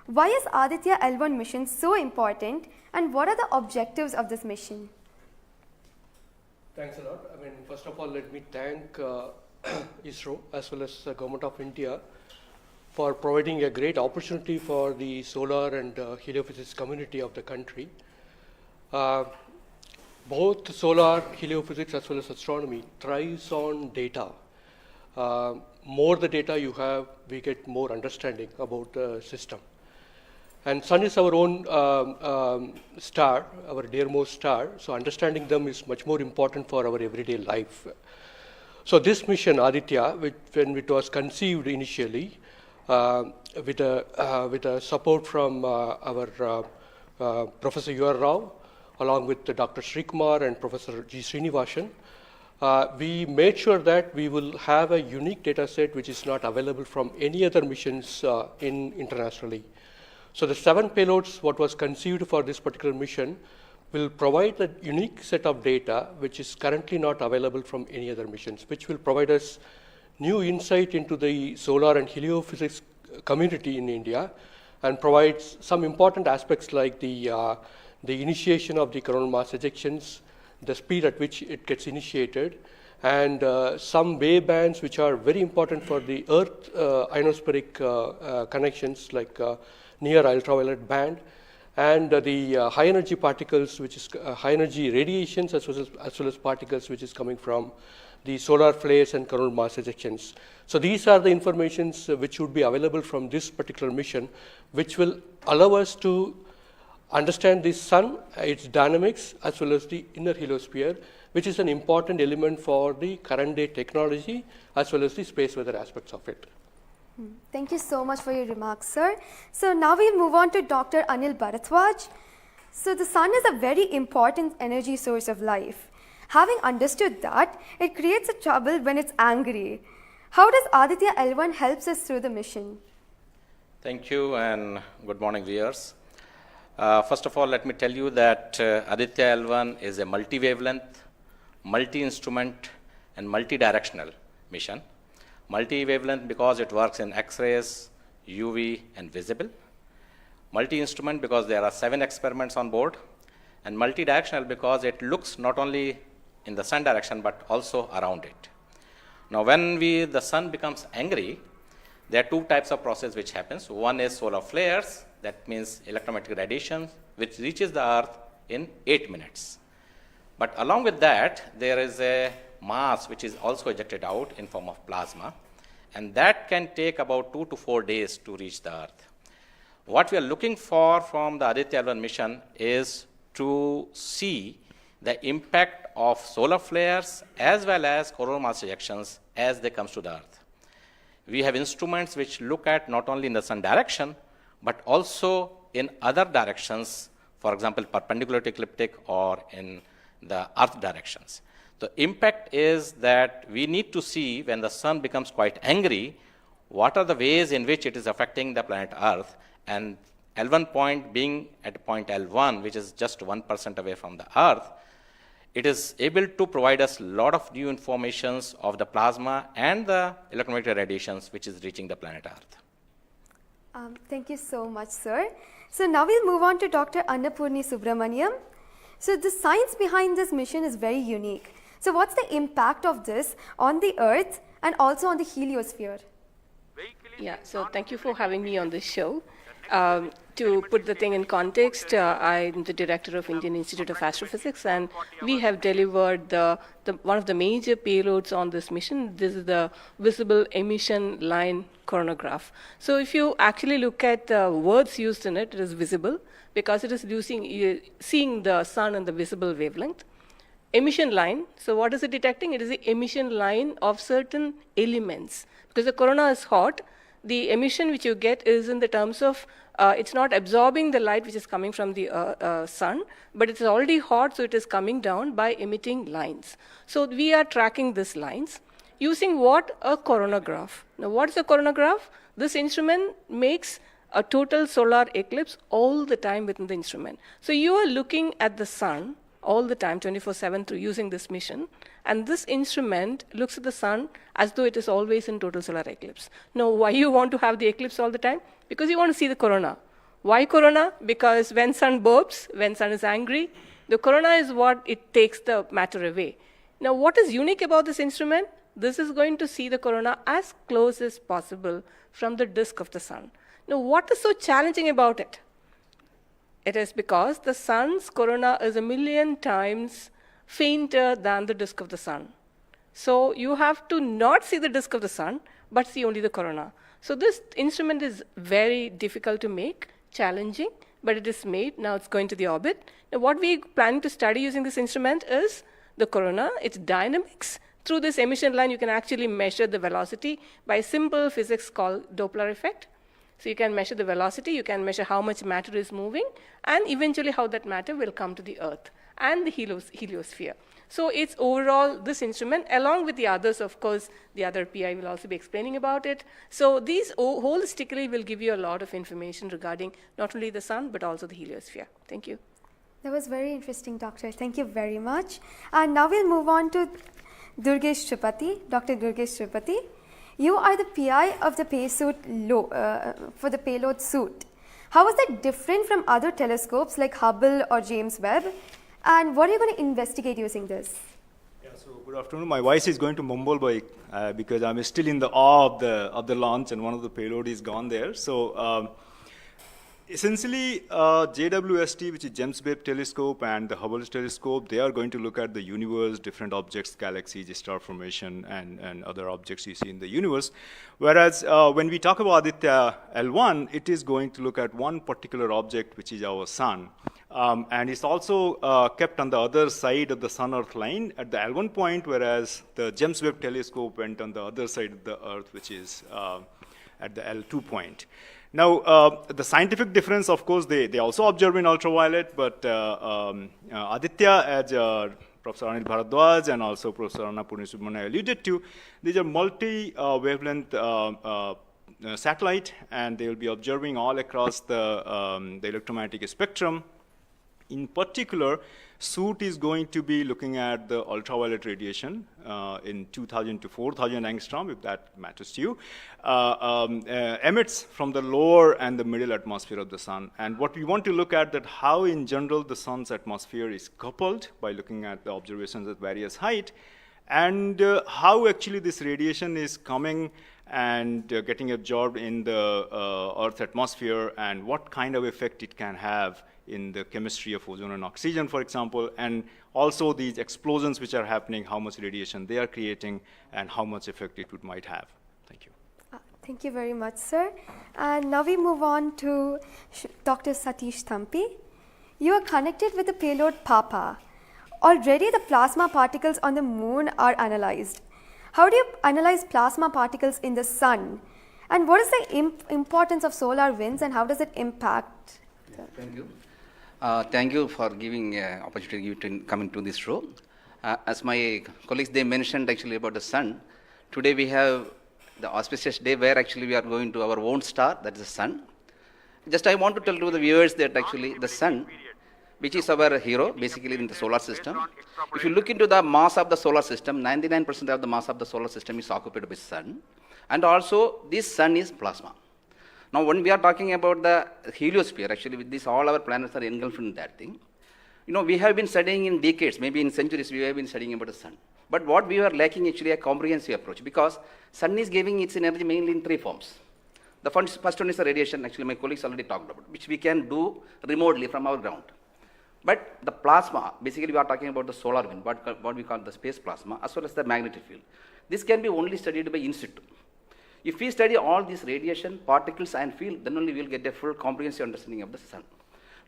why is Aditya-L1 mission so important and what are the objectives of this mission? Thanks a lot. First of all, let me thank ISRO as well as the Government of India for providing a great opportunity for the solar and heliophysics community of the country. Both solar, heliophysics as well as astronomy thrives on data. More the data you have, we get more understanding about the system. And Sun is our own star, our dearmost star, so understanding them is much more important for our everyday life. So this mission, Aditya, when it was conceived initially, with a support from our Professor U.R. Rao, along with Dr. Srikumar and Professor G. Srinivasan, we made sure that we will have a unique data set which is not available from any other missions internationally. So the 7 payloads, what was conceived for this particular mission, will provide a unique set of data which is currently not available from any other missions, which will provide us new insight into the solar and heliophysics community in India and provides some important aspects like the initiation of the coronal mass ejections, the speed at which it gets initiated, and some wave bands which are very important for the Earth ionospheric connections like near ultraviolet band, and the high energy particles, which is high energy radiations as well as particles which is coming from the solar flares and coronal mass ejections. So these are the informations which would be available from this particular mission, which will allow us to understand the Sun, its dynamics, as well as the inner heliosphere, which is an important element for the current day technology, as well as the space weather aspects of it. Thank you so much for your remarks, sir. So now we move on to Dr. Anil Bharadwaj. So the Sun is a very important energy source of life. Having understood that, it creates a trouble when it's angry. How does Aditya-L1 helps us through the mission? Thank you and good morning, viewers. First of all, let me tell you that Aditya-L1 is a multi-wavelength, multi-instrument and multi-directional mission. Multi-wavelength because it works in X-rays, UV and visible. Multi-instrument because there are 7 experiments on board. And multi-directional because it looks not only in the Sun direction but also around it. Now when the Sun becomes angry, there are 2 types of process which happens. One is solar flares, that means electromagnetic radiation, which reaches the Earth in 8 minutes. But along with that, there is a mass which is also ejected out in form of plasma, and that can take about 2 to 4 days to reach the Earth. What we are looking for from the Aditya-L1 mission is to see the impact of solar flares as well as coronal mass ejections as they come to the Earth. We have instruments which look at not only in the Sun direction, but also in other directions, for example, perpendicular to ecliptic or in the Earth directions. The impact is that we need to see when the Sun becomes quite angry, what are the ways in which it is affecting the planet Earth, and L1 point being at point L1, which is just 1% away from the Earth, it is able to provide us a lot of new informations of the plasma and the electromagnetic radiations which is reaching the planet Earth. Thank you so much, sir. So now we'll move on to Dr. Annapurni Subramaniam. So the science behind this mission is very unique. So what's the impact of this on the Earth and also on the heliosphere? Yeah, so thank you for having me on this show. To put the thing in context, I'm the director of Indian Institute of Astrophysics, and we have delivered one of the major payloads on this mission. This is the visible emission line coronagraph. So if you actually look at the words used in it, it is visible because it is seeing the Sun and the visible wavelength. Emission line, so what is it detecting? It is the emission line of certain elements. Because the corona is hot, the emission which you get is in the terms of, it's not absorbing the light which is coming from the sun, but it is already hot, so it is coming down by emitting lines. So we are tracking these lines using what? A coronagraph. Now what is a coronagraph? This instrument makes a total solar eclipse all the time within the instrument. So you are looking at the sun all the time, 24/7, through using this mission, and this instrument looks at the sun as though it is always in total solar eclipse. Now, why you want to have the eclipse all the time? Because you want to see the corona. Why corona? Because when sun burps, when sun is angry, the corona is what it takes the matter away. Now, what is unique about this instrument? This is going to see the corona as close as possible from the disk of the sun. Now, what is so challenging about it? It is because the sun's corona is 1,000,000 times fainter than the disk of the sun. So you have to not see the disk of the sun, but see only the corona. So this instrument is very difficult to make, challenging, but it is made. Now it's going to the orbit. Now what we plan to study using this instrument is the corona, its dynamics. Through this emission line, you can actually measure the velocity by simple physics called Doppler effect. So you can measure the velocity, you can measure how much matter is moving, and eventually how that matter will come to the Earth and the heliosphere. So it's overall this instrument, along with the others, of course, the other PI will also be explaining about it. So these holistically will give you a lot of information regarding not only the sun, but also the heliosphere. Thank you. That was very interesting, Doctor. Thank you very much. And now we'll move on to Durgesh Tripathi, Dr. Durgesh Tripathi. You are the PI of the for the payload suit. How is that different from other telescopes like Hubble or James Webb? And what are you going to investigate using this? Yeah, so good afternoon. My voice is going to mumble because I'm still in the awe of the launch, and one of the payload is gone there. So essentially, JWST, which is James Webb Telescope, and the Hubble Telescope, they are going to look at the universe, different objects, galaxies, star formation, and other objects you see in the universe. Whereas when we talk about Aditya-L1, it is going to look at one particular object, which is our sun. And it's also kept on the other side of the Sun-Earth line at the L1 point, whereas the James Webb Telescope went on the other side of the Earth, which is at the L2 point. Now, the scientific difference, of course, they also observe in ultraviolet, but Aditya, as Professor Anil Bharadwaj and also Professor Anna Purnisubramanian alluded to, these are multi-wavelength satellite, and they will be observing all across the electromagnetic spectrum. In particular, suit is going to be looking at the ultraviolet radiation in 2000 to 4000 angstrom, if that matters to you, emits from the lower and the middle atmosphere of the sun. And what we want to look at that how in general the sun's atmosphere is coupled by looking at the observations at various height, and how actually this radiation is coming and getting absorbed in the Earth's atmosphere, and what kind of effect it can have in the chemistry of ozone and oxygen, for example, and also these explosions which are happening, how much radiation they are creating, and how much effect it might have. Thank you. Thank you very much, sir. And now we move on to Dr. Satish Thampi. You are connected with the payload PAPA. Already the plasma particles on the moon are analyzed. How do you analyze plasma particles in the sun? And what is the importance of solar winds, and how does it impact? Thank you. Thank you for giving opportunity to come into this show. As my colleagues, they mentioned actually about the sun. Today we have the auspicious day where actually we are going to our own star, that is the sun. Just I want to tell to the viewers that actually the sun, which is our hero basically in the solar system. If you look into the mass of the solar system, 99% of the mass of the solar system is occupied by sun. And also this sun is plasma. Now, when we are talking about the heliosphere, actually with this, all our planets are engulfed in that thing. You know, we have been studying in decades, maybe in centuries, we have been studying about the sun. But what we are lacking actually a comprehensive approach, because sun is giving its energy mainly in three forms. The first one is the radiation, actually my colleagues already talked about, which we can do remotely from our ground. But the plasma, basically we are talking about the solar wind, what we call the space plasma, as well as the magnetic field. This can be only studied by in situ. If we study all these radiation, particles and field, then only we will get a full comprehensive understanding of the sun.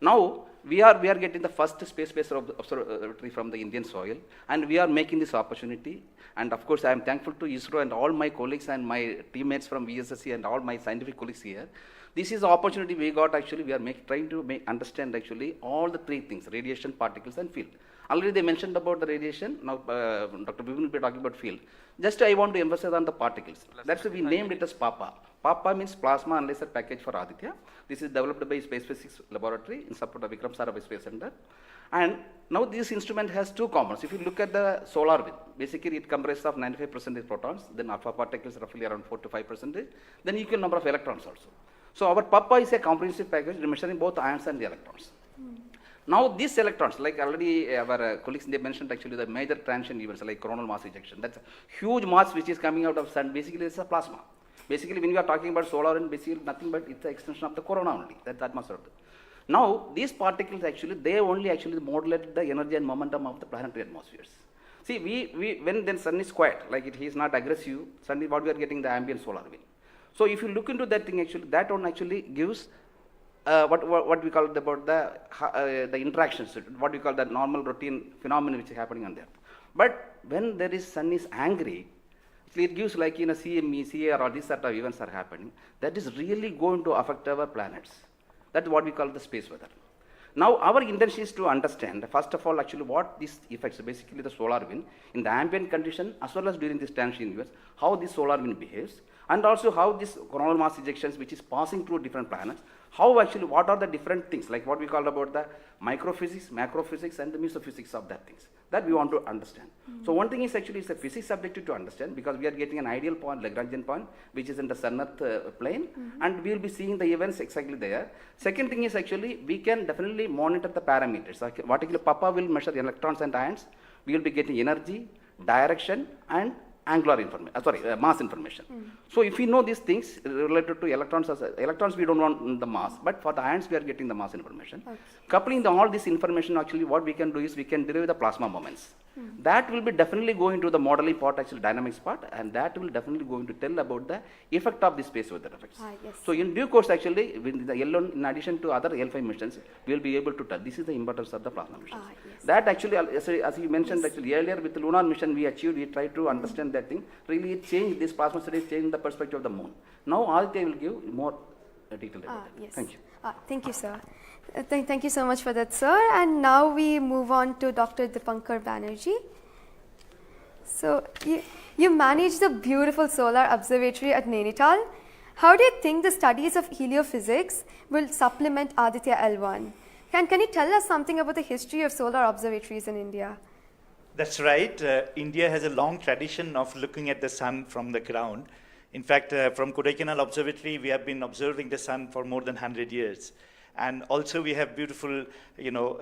Now, we are getting the first space-based observatory from the Indian soil, and we are making this opportunity. And of course, I am thankful to ISRO and all my colleagues and my teammates from VSSC and all my scientific colleagues here. This is the opportunity we got actually. We are trying to understand actually all the three things: radiation, particles, and field. Already they mentioned about the radiation. Now, Dr. Bivin will be talking about field. Just I want to emphasize on the particles. That's why we named it as PAPA. PAPA means Plasma Analyzer Package for Aditya. This is developed by Space Physics Laboratory in support of Vikram Sarabhai Space Center. And now this instrument has two components. If you look at the solar wind, basically it comprises of 95% protons, then alpha particles roughly around 4 to 5%, then equal number of electrons also. So our PAPA is a comprehensive package measuring both ions and the electrons. Now these electrons, like already our colleagues, they mentioned actually the major transition events like coronal mass ejection. That's a huge mass which is coming out of sun. Basically it's a plasma. Basically when we are talking about solar and basically nothing but it's an extension of the corona only. That's the atmosphere. Now these particles actually, they only actually modulate the energy and momentum of the planetary atmospheres. See, when then sun is quiet, like it is not aggressive, sun is what we are getting the ambient solar wind. So if you look into that thing actually, that one actually gives what we call about the interactions, what we call the normal routine phenomenon which is happening on there. But when there is sun is angry, it gives like in a CME, CAR, or these sort of events are happening, that is really going to affect our planets. That's what we call the space weather. Now our intention is to understand, first of all, actually what these effects, basically the solar wind, in the ambient condition as well as during this transition events, how this solar wind behaves, and also how this coronal mass ejections which is passing through different planets, how actually, what are the different things, like what we call about the microphysics, macrophysics, and the mesophysics of that things, that we want to understand. So one thing is actually it's a physics subjective to understand, because we are getting an ideal point, Lagrangian point, which is in the sun-earth plane, and we will be seeing the events exactly there. Second thing is actually, we can definitely monitor the parameters. Like what actually PAPA will measure electrons and ions, we will be getting energy, direction, and angular information, mass information. So if we know these things related to electrons, electrons we don't want the mass, but for the ions we are getting the mass information. Okay. Coupling all this information, actually what we can do is we can derive the plasma moments. That will be definitely going to the modeling part, actually dynamics part, and that will definitely going to tell about the effect of the space weather effects. Yes. So in due course, actually, with the L1, in addition to other L5 missions, we will be able to tell. This is the importance of the plasma missions. Yes. That actually, as you mentioned, actually earlier with the lunar mission we achieved, we tried to understand that thing. Really, it changed, this plasma studies changed the perspective of the moon. Now Aditya will give more detail about it. Yes. Thank you. Thank you, sir. Thank you so much for that, sir. And now we move on to Dr. Dipankar Banerjee. So, you manage the beautiful solar observatory at Nainital. How do you think the studies of heliophysics will supplement Aditya-L1? Can you tell us something about the history of solar observatories in India? That's right. India has a long tradition of looking at the sun from the ground. In fact, from Kodaikanal Observatory, we have been observing the sun for more than 100 years. And also we have beautiful,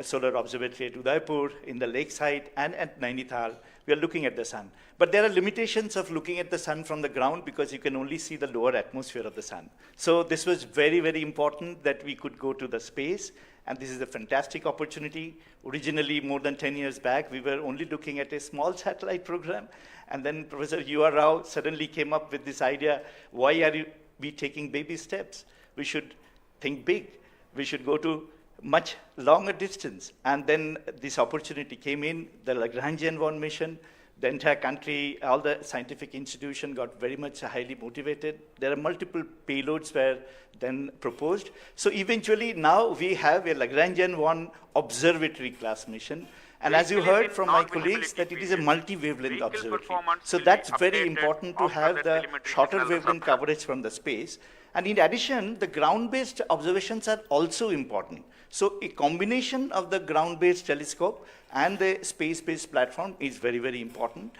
solar observatory at Udaipur, in the lakeside, and at Nainital. We are looking at the sun. But there are limitations of looking at the sun from the ground because you can only see the lower atmosphere of the sun. So this was very, very important that we could go to the space. And this is a fantastic opportunity. Originally, more than 10 years back, we were only looking at a small satellite program. And then Professor U.R. Rao suddenly came up with this idea, why are we taking baby steps? We should think big. We should go to much longer distance. And then this opportunity came in, the Lagrangian-1 mission. The entire country, all the scientific institution got very much highly motivated. There are multiple payloads were then proposed. So eventually now we have a Lagrangian-1 observatory class mission. And as you heard from my colleagues, that it is a multi-wavelength observatory. So that's very important to have the shorter wavelength coverage from the space. And in addition, the ground-based observations are also important. So a combination of the ground-based telescope and the space-based platform is very, very important.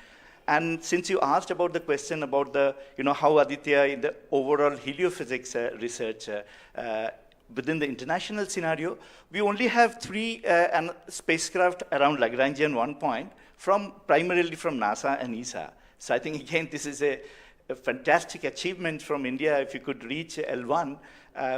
And since you asked about the question about the, how Aditya in the overall heliophysics research within the international scenario, we only have 3 spacecraft around Lagrangian-1 point primarily from NASA and ESA. So I think again, this is a fantastic achievement from India. If you could reach L1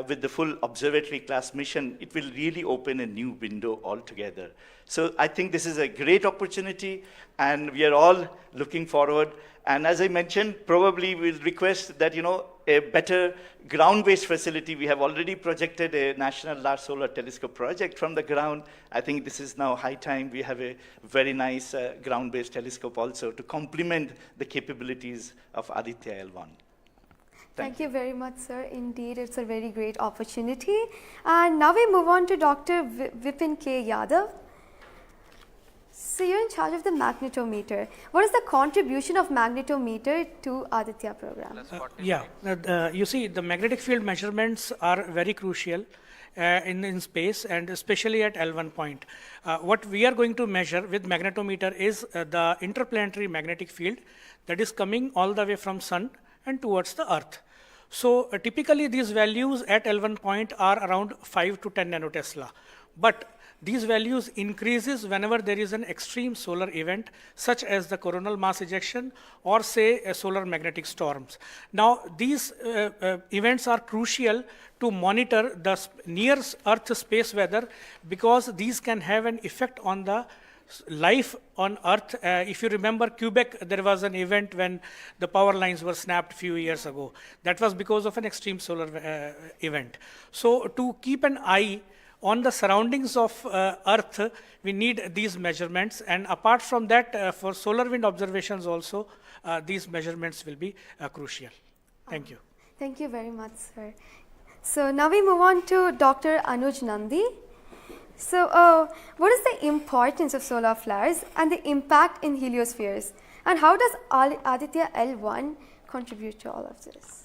with the full observatory class mission, it will really open a new window altogether. So I think this is a great opportunity, and we are all looking forward. And as I mentioned, probably we'll request that, a better ground-based facility. We have already projected a National Large Solar Telescope project from the ground. I think this is now high time we have a very nice ground-based telescope also to complement the capabilities of Aditya-L1. Thank you very much, sir. Indeed, it's a very great opportunity. And now we move on to Dr. Vipin K. Yadav. So you're in charge of the magnetometer. What is the contribution of magnetometer to Aditya program? You see, the magnetic field measurements are very crucial in space, and especially at L1 point. What we are going to measure with magnetometer is the interplanetary magnetic field that is coming all the way from Sun and towards the Earth. So typically these values at L1 point are around 5 to 10 nanotesla. But these values increases whenever there is an extreme solar event, such as the coronal mass ejection or say a solar magnetic storms. Now these events are crucial to monitor the near Earth space weather, because these can have an effect on the life on Earth. If you remember Quebec, there was an event when the power lines were snapped a few years ago. That was because of an extreme solar event. So to keep an eye on the surroundings of Earth, we need these measurements, and apart from that, for solar wind observations also, these measurements will be crucial. Thank you. Thank you very much, sir. So now we move on to Dr. Anuj Nandi. So what is the importance of solar flares and the impact in heliospheres, and how does Aditya-L1 contribute to all of this?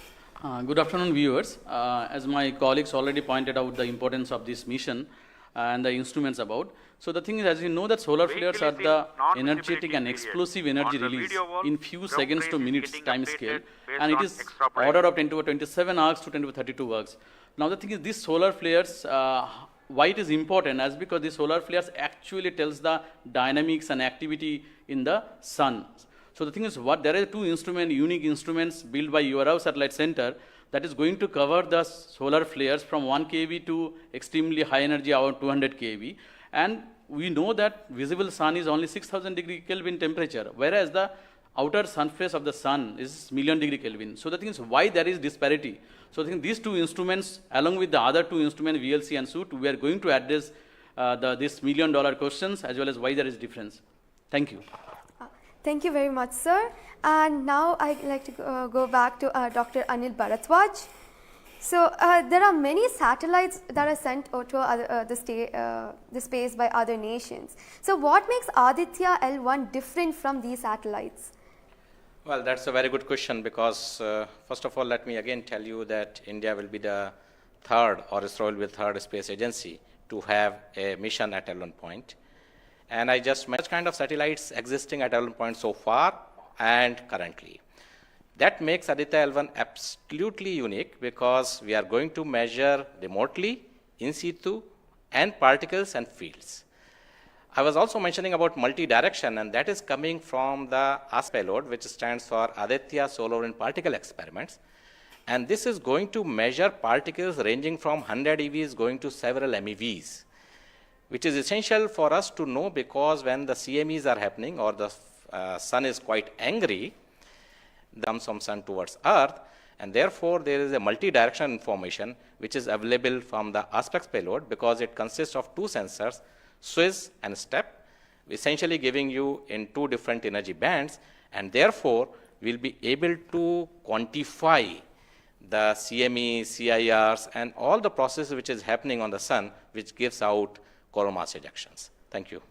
Good afternoon, viewers. As my colleagues already pointed out the importance of this mission and the instruments about. So the thing is, as you know, that solar flares are the energetic and explosive energy release in few seconds to minutes time scale, and it is order of 10 to 27 arcs to 10 to 32 arcs. Now the thing is, these solar flares, why it is important, as because the solar flares actually tells the dynamics and activity in the sun. So the thing is, there are two unique instruments built by URAV Satellite Center that is going to cover the solar flares from 1 kV to extremely high energy, around 200 kV. And we know that visible sun is only 6000 degree Kelvin temperature, whereas the outer surface of the sun is million degree Kelvin. So the thing is, why there is disparity? So I think these two instruments, along with the other two instruments, VLC and SUIT, we are going to address this $1 million questions, as well as why there is difference. Thank you. Thank you very much, sir. And now I'd like to go back to Dr. Anil Bharadwaj. So there are many satellites that are sent to the space by other nations. So what makes Aditya-L1 different from these satellites? Well, that's a very good question, because first of all, let me again tell you that India will be the third, or ISRO will be the third space agency to have a mission at L1 point. And I just mentioned kind of satellites existing at L1 point so far and currently. That makes Aditya-L1 absolutely unique, because we are going to measure remotely, in situ, and particles and fields. I was also mentioning about multi-direction, and that is coming from the ASP payload, which stands for Aditya Solar and Particle Experiments. And this is going to measure particles ranging from 100 EVs going to several MeVs, which is essential for us to know, because when the CMEs are happening or the sun is quite angry, comes from sun towards earth, and therefore there is a multi-directional information which is available from the aspects payload, because it consists of two sensors, SWIS and STEP, essentially giving you in two different energy bands, and therefore we'll be able to quantify the CME, CIRs, and all the processes which is happening on the sun, which gives out coronal mass ejections. Thank you.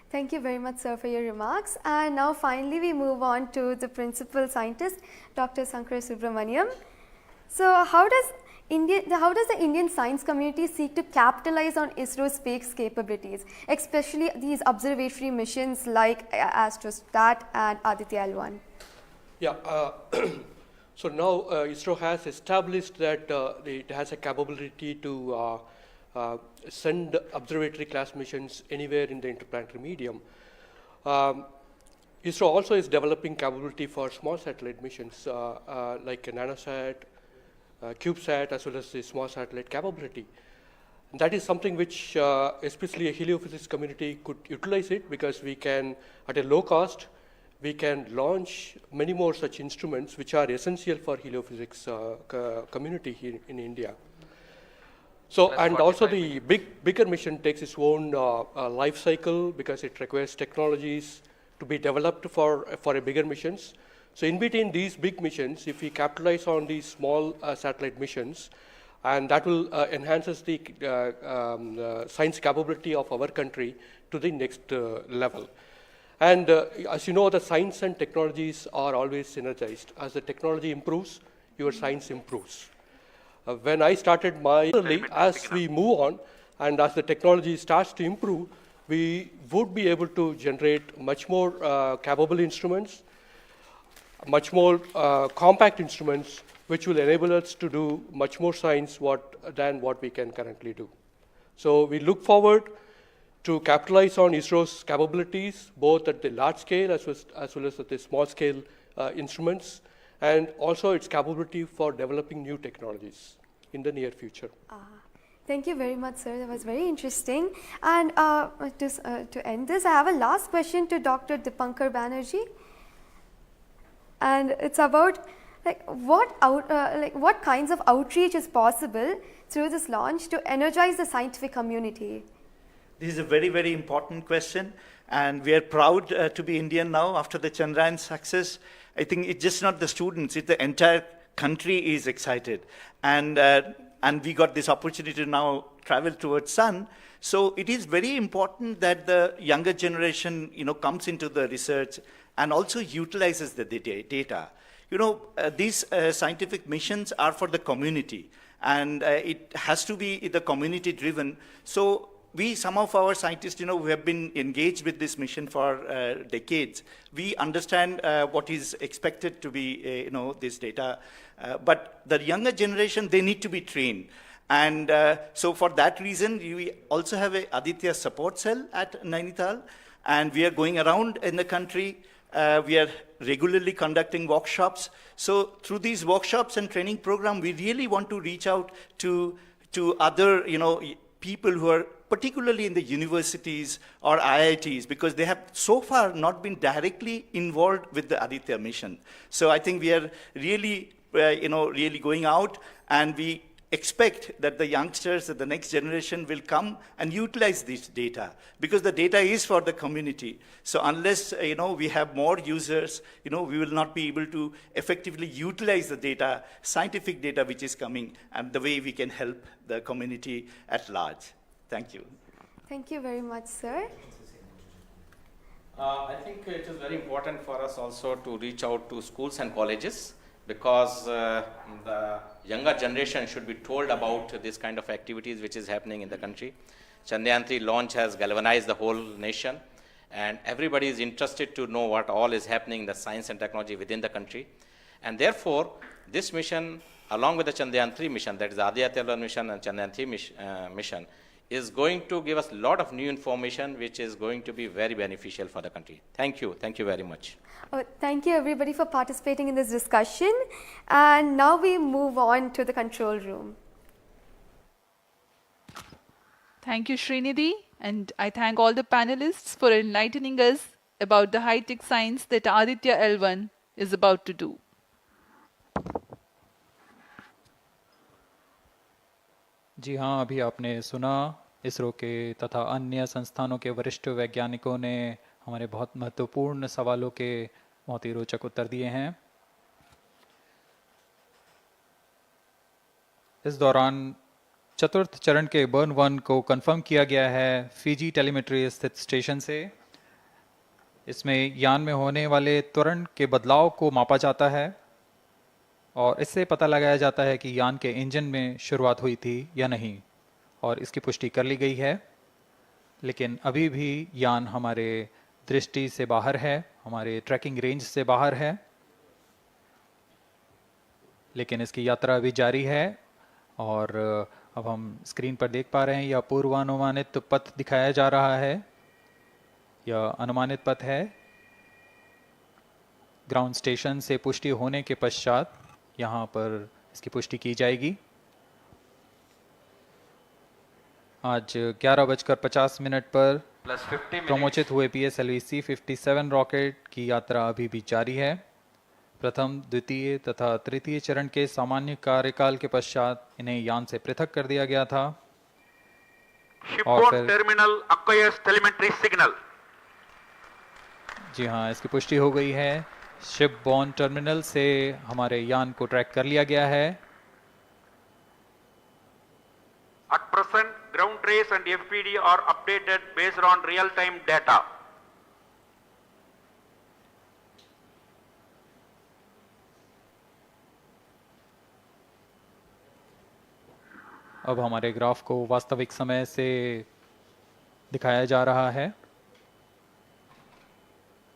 Thank you very much, sir, for your remarks. And now finally we move on to the principal scientist, Dr. Sankara Subramaniam. So how does the Indian science community seek to capitalize on ISRO's space capabilities, especially these observatory missions like ASTRAC and Aditya-L1? Yeah, so now ISRO has established that it has a capability to send observatory class missions anywhere in the interplanetary medium. ISRO also is developing capability for small satellite missions like a nanosat, CubeSat, as well as the small satellite capability. And that is something which especially a heliophysics community could utilize it, because we can, at a low cost, we can launch many more such instruments which are essential for heliophysics community here in India. So, and also the bigger mission takes its own life cycle because it requires technologies to be developed for a bigger missions. So in between these big missions, if we capitalize on these small satellite missions, and that will enhances the science capability of our country to the next level. And as you know, the science and technologies are always synergized. As the technology improves, your science improves. When I started my, as we move on and as the technology starts to improve, we would be able to generate much more capable instruments, much more compact instruments, which will enable us to do much more science than what we can currently do. So we look forward to capitalize on ISRO's capabilities, both at the large scale as well as at the small scale instruments, and also its capability for developing new technologies in the near future. Thank you very much, sir. That was very interesting. And to end this, I have a last question to Dr. Dipankar Banerjee. And it's about what kinds of outreach is possible through this launch to energize the scientific community? This is a very, very important question, and we are proud to be Indian now after the Chandrayaan success. I think it's just not the students, it's the entire country is excited. And we got this opportunity to now travel towards Sun. So it is very important that the younger generation, comes into the research and also utilizes the data. These scientific missions are for the community, and it has to be the community driven. So some of our scientists, who have been engaged with this mission for decades, we understand what is expected to be, this data. But the younger generation, they need to be trained. And so for that reason, we also have a Aditya support cell at Nainital, and we are going around in the country. We are regularly conducting workshops. So through these workshops and training program, we really want to reach out to other, people who are particularly in the universities or IITs, because they have so far not been directly involved with the Aditya mission. So I think we are really, really going out, and we expect that the youngsters, that the next generation will come and utilize this data, because the data is for the community. So unless, we have more users, we will not be able to effectively utilize the data, scientific data which is coming, and the way we can help the community at large. Thank you. Thank you very much, sir. I think it is very important for us also to reach out to schools and colleges, because the younger generation should be told about this kind of activities which is happening in the country. Chandrayaan 3 launch has galvanized the whole nation, and everybody is interested to know what all is happening in the science and technology within the country. And therefore, this mission, along with the Chandrayaan 3 mission, that is the Aditya-L1 mission and Chandrayaan 3 mission, is going to give us a lot of new information which is going to be very beneficial for the country. Thank you. Thank you very much. Thank you everybody for participating in this discussion. And now we move on to the control room. Thank you, Srinidhi, and I thank all the panelists for enlightening us about the high-tech science that Aditya-L1 is about to do. जी हाँ, अभी आपने सुना इसरो के तथा अन्य संस्थानों के वरिष्ठ वैज्ञानिकों ने हमारे बहुत महत्वपूर्ण सवालों के बहुत ही रोचक उत्तर दिए हैं। इस दौरान चतुर्थ चरण के बर्न 1 को कंफर्म किया गया है फिजी टेलीमेट्री स्थित स्टेशन से। इसमें यान में होने वाले त्वरण के बदलाव को मापा जाता है और इससे पता लगाया जाता है कि यान के इंजन में शुरुआत हुई थी या नहीं, और इसकी पुष्टि कर ली गई है। लेकिन अभी भी यान हमारे दृष्टि से बाहर है, हमारे ट्रैकिंग रेंज से बाहर है, लेकिन इसकी यात्रा अभी जारी है। और अब हम स्क्रीन पर देख पा रहे हैं यह पूर्वानुमानित पथ दिखाया जा रहा है। यह अनुमानित पथ है। ग्राउंड स्टेशन से पुष्टि होने के पश्चात यहाँ पर इसकी पुष्टि की जाएगी। आज 11:50 पर plus 50 minutes. प्रमोचित हुए PSLV C-57 रॉकेट की यात्रा अभी भी जारी है। प्रथम, द्वितीय तथा तृतीय चरण के सामान्य कार्यकाल के पश्चात इन्हें यान से पृथक कर दिया गया था। Shipborne terminal acquires telemetry signal. जी हाँ, इसकी पुष्टि हो गई है। शिपबॉर्न टर्मिनल से हमारे यान को ट्रैक कर लिया गया है। At present, ground trace and FPD are updated based on real-time data. अब हमारे ग्राफ को वास्तविक समय से दिखाया जा रहा है।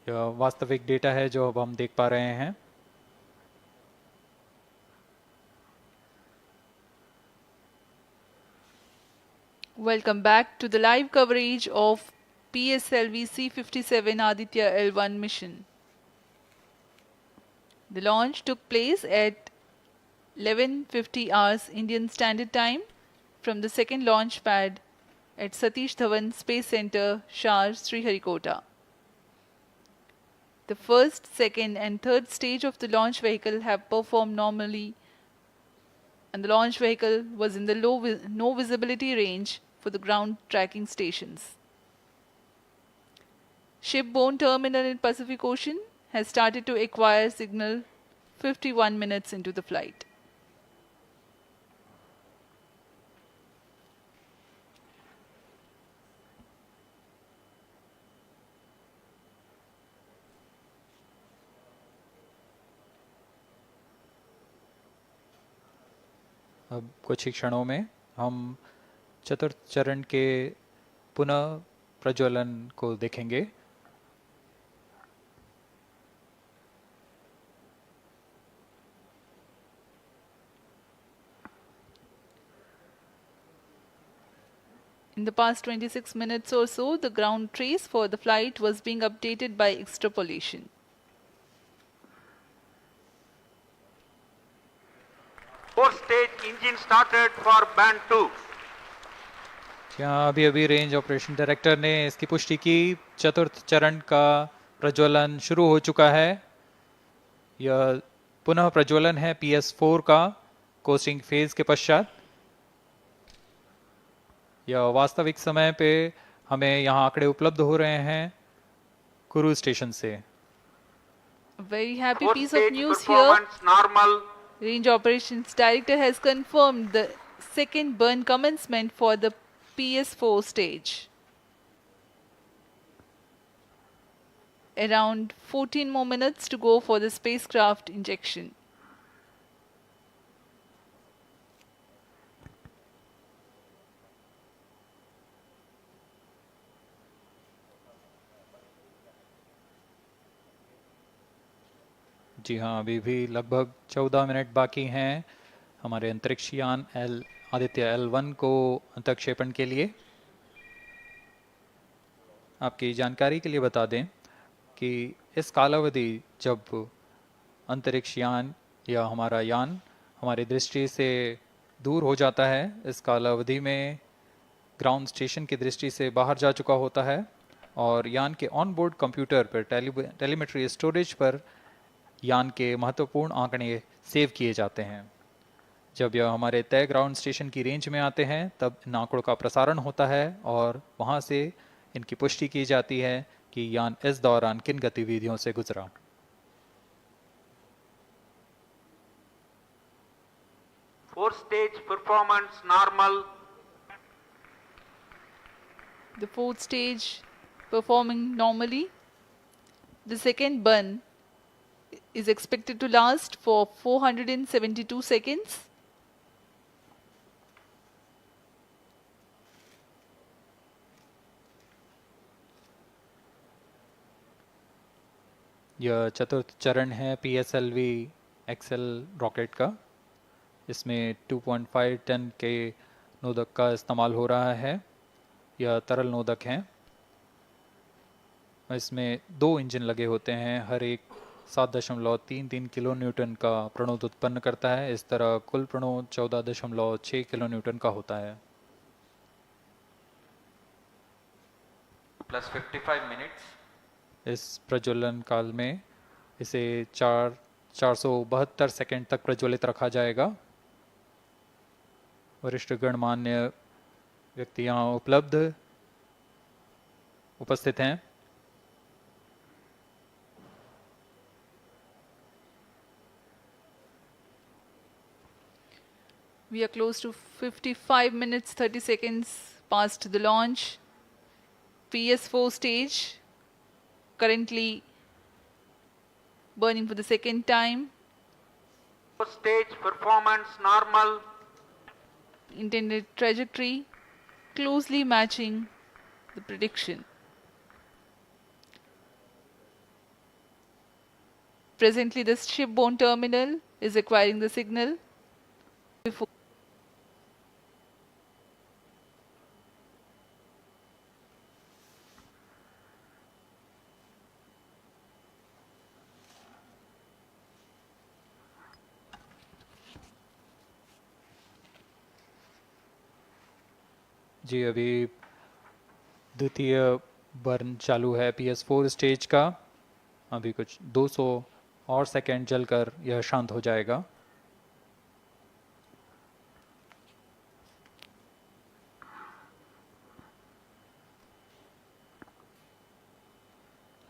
यह वास्तविक डेटा है जो अब हम देख पा रहे हैं। Welcome back to the live coverage of PSLV C-57 Aditya-L1 mission. The launch took place at 11:50 hours Indian Standard Time from the second launch pad at Satish Dhawan Space Center, Shar, Sriharikota. The first, second and third stage of the launch vehicle have performed normally, and the launch vehicle was in the no visibility range for the ground tracking stations. Shipborne terminal in Pacific Ocean has started to acquire signal 51 minutes into the flight. अब कुछ ही क्षणों में हम चतुर्थ चरण के पुनः प्रज्वलन को देखेंगे। In the past 26 minutes or so, the ground trace for the flight was being updated by extrapolation. Fourth stage engine started for band 2. यहाँ अभी अभी रेंज ऑपरेशन डायरेक्टर ने इसकी पुष्टि की। चतुर्थ चरण का प्रज्वलन शुरू हो चुका है। यह पुनः प्रज्वलन है PS4 का कोस्टिंग फेज के पश्चात। यह वास्तविक समय पे हमें यहाँ आंकड़े उपलब्ध हो रहे हैं क्रूज स्टेशन से। A very happy piece of news here. Normal. Range Operations Director has confirmed the second burn commencement for the PS4 stage. Around 14 more minutes to go for the spacecraft injection. जी हाँ, अभी भी लगभग 14 minute बाकी हैं हमारे अंतरिक्ष यान आदित्य-L1 को अंतक्षेपण के लिए। आपकी जानकारी के लिए बता दें कि इस कालावधि जब अंतरिक्ष यान या हमारा यान हमारी दृष्टि से दूर हो जाता है, इस कालावधि में ग्राउंड स्टेशन की दृष्टि से बाहर जा चुका होता है और यान के ऑन बोर्ड कंप्यूटर पर टेलीमेट्री स्टोरेज पर यान के महत्वपूर्ण आंकड़े सेव किए जाते हैं। जब यह हमारे तय ग्राउंड स्टेशन की रेंज में आते हैं तब इन आंकड़ों का प्रसारण होता है और वहां से इनकी पुष्टि की जाती है कि यान इस दौरान किन गतिविधियों से गुजरा। Fourth stage performance normal. The fourth stage performing normally. The second burn is expected to last for 472 seconds. यह चतुर्थ चरण है PSLV XL रॉकेट का। इसमें 2.5 टन के नोदक का इस्तेमाल हो रहा है। यह तरल नोदक हैं। इसमें 2 इंजन लगे होते हैं, हर एक 7.33 किलो न्यूटन का प्रणोद उत्पन्न करता है। इस तरह कुल प्रणोद 14.6 किलो न्यूटन का होता है। Plus 55 minutes. इस प्रज्वलन काल में इसे 472 सेकंड तक प्रज्वलित रखा जाएगा। वरिष्ठ गणमान्य व्यक्ति यहाँ उपस्थित हैं। We are close to 55 minutes 30 seconds past the launch. PS4 stage currently burning for the second time. Stage performance normal. Intended trajectory closely matching the prediction. Presently, the shipborne terminal is acquiring the signal. Before जी अभी द्वितीय burn चालू है PS4 stage का। अभी कुछ 200 और second जलकर यह शांत हो जाएगा।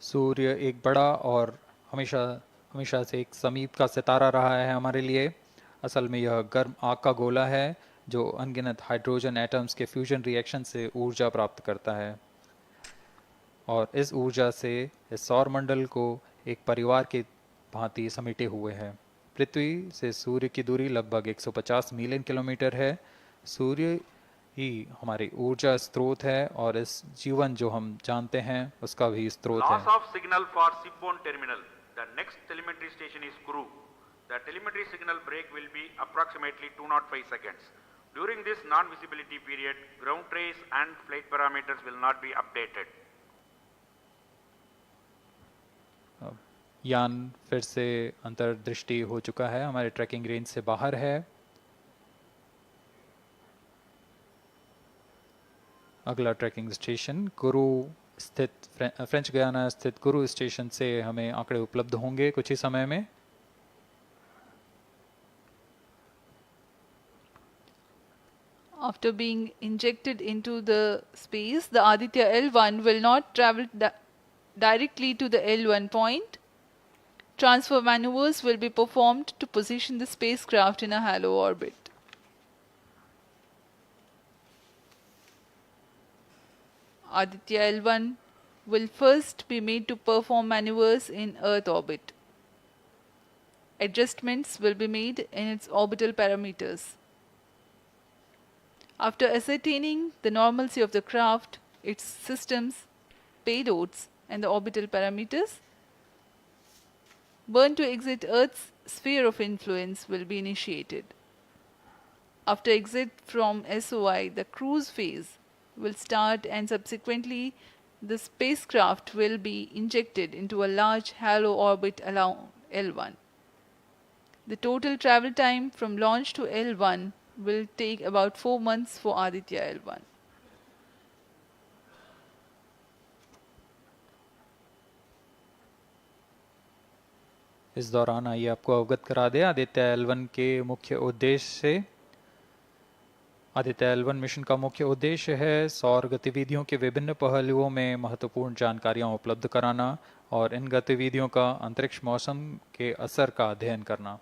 सूर्य एक बड़ा और हमेशा से एक समीप का सितारा रहा है हमारे लिए। असल में यह गर्म आग का गोला है जो अनगिनत हाइड्रोजन एटम्स के फ्यूजन रिएक्शन से ऊर्जा प्राप्त करता है और इस ऊर्जा से इस सौर मंडल को एक परिवार के भांति समेटे हुए है। पृथ्वी से सूर्य की दूरी लगभग 150 मिलियन किलोमीटर है। सूर्य ही हमारी ऊर्जा स्रोत है और इस जीवन जो हम जानते हैं उसका भी स्रोत है। Loss of signal for shipborne terminal. The next telemetry station is Kuru. The telemetry signal break will be approximately 205 seconds. During this non-visibility period, ground trace and flight parameters will not be updated. यान फिर से अंतर्दृष्टि हो चुका है, हमारे trekking range से बाहर है। अगला ट्रैकिंग स्टेशन कुरू स्थित फ्रेंच गयाना स्थित कुरू स्टेशन से हमें आंकड़े उपलब्ध होंगे कुछ ही समय में। after being injected into the space, the Aditya-L1 will not travel directly to the L1 point. Transfer maneuvers will be performed to position the spacecraft in a halo orbit. Aditya-L1 will first be made to perform maneuvers in Earth orbit. Adjustments will be made in its orbital parameters. After ascertaining the normalcy of the craft, its systems, payloads, and the orbital parameters, burn to exit Earth's sphere of influence will be initiated. After exit from SOI, the cruise phase will start and subsequently the spacecraft will be injected into a large halo orbit along L1. The total travel time from launch to L1 will take about 4 months for Aditya-L1. इस दौरान आइए आपको अवगत करा दें आदित्य-L1 के मुख्य उद्देश्य से। आदित्य-L1 मिशन का मुख्य उद्देश्य है सौर गतिविधियों के विभिन्न पहलुओं में महत्वपूर्ण जानकारियां उपलब्ध कराना और इन गतिविधियों का अंतरिक्ष मौसम के असर का अध्ययन करना।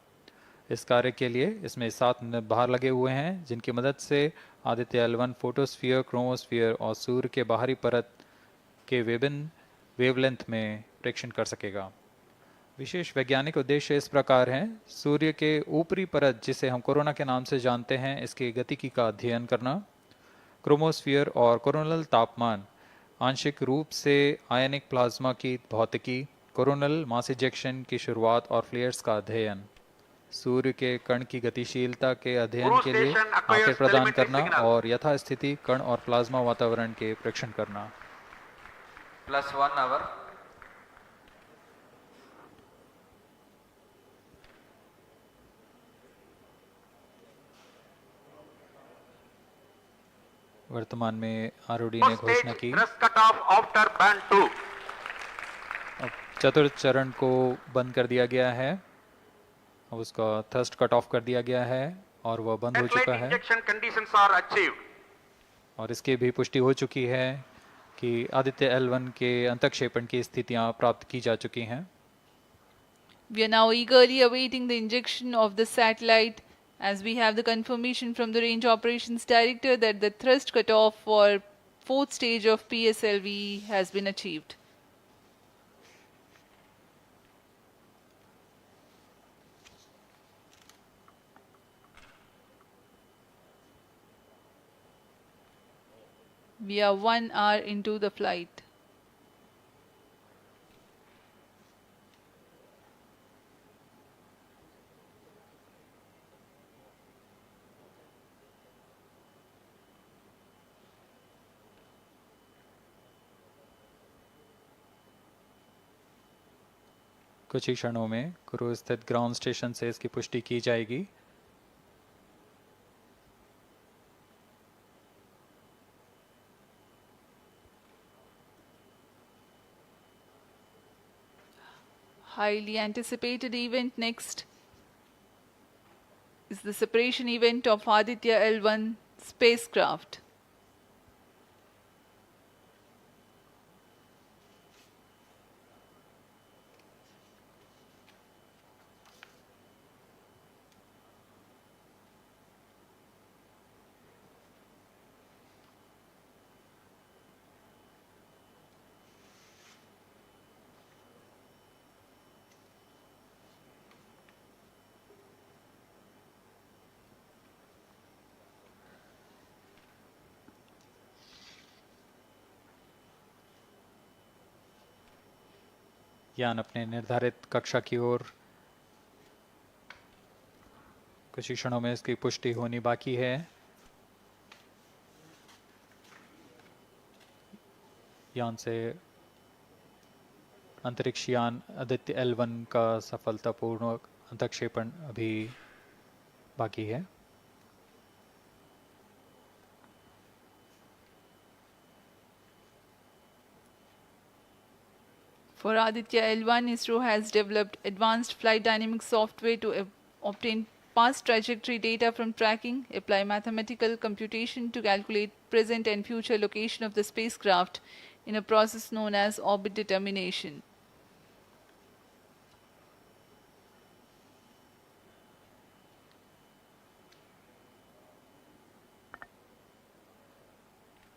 इस कार्य के लिए इसमें 7 भार लगे हुए हैं जिनकी मदद से आदित्य-L1 फोटोस्फीयर, क्रोमोस्फीयर और सूर्य के बाहरी परत के विभिन्न वेवलेंथ में प्रेक्षण कर सकेगा। विशेष वैज्ञानिक उद्देश्य इस प्रकार हैं: सूर्य के ऊपरी परत जिसे हम कोरोना के नाम से जानते हैं इसकी गतिकी का अध्ययन करना, क्रोमोस्फीयर और कोरोनल तापमान, आंशिक रूप से आयनिक प्लाज्मा की भौतिकी, कोरोनल मास इजेक्शन की शुरुआत और फ्लेयर्स का अध्ययन, सूर्य के कण की गतिशीलता के अध्ययन के लिए आंकड़े प्रदान करना और यथास्थिति कण और प्लाज्मा वातावरण के प्रेक्षण करना। +1 hour. वर्तमान में ROD ने घोषणा की। Thrust cutoff after band 2. अब चतुर्थ चरण को बंद कर दिया गया है, अब उसका थ्रस्ट कट ऑफ कर दिया गया है और वह बंद हो चुका है। Injection conditions are achieved. और इसकी भी पुष्टि हो चुकी है कि आदित्य L1 के अंतक्षेपण की स्थितियां प्राप्त की जा चुकी हैं। We are now eagerly awaiting the injection of the satellite as we have the confirmation from the Range Operations Director that the thrust cutoff for fourth stage of PSLV has been achieved. We are 1 hour into the flight. कुछ ही क्षणों में cruise स्थित ground station से इसकी पुष्टि की जाएगी। Highly anticipated event next is the separation event of Aditya-L1 spacecraft. यान अपने निर्धारित कक्षा की ओर कुछ ही क्षणों में इसकी पुष्टि होनी बाकी है। यान से अंतरिक्ष यान आदित्य L1 का सफलतापूर्ण अंतक्षेपण अभी बाकी है। For Aditya-L1, ISRO has developed advanced flight dynamic software to obtain past trajectory data from tracking, apply mathematical computation to calculate present and future location of the spacecraft in a process known as orbit determination.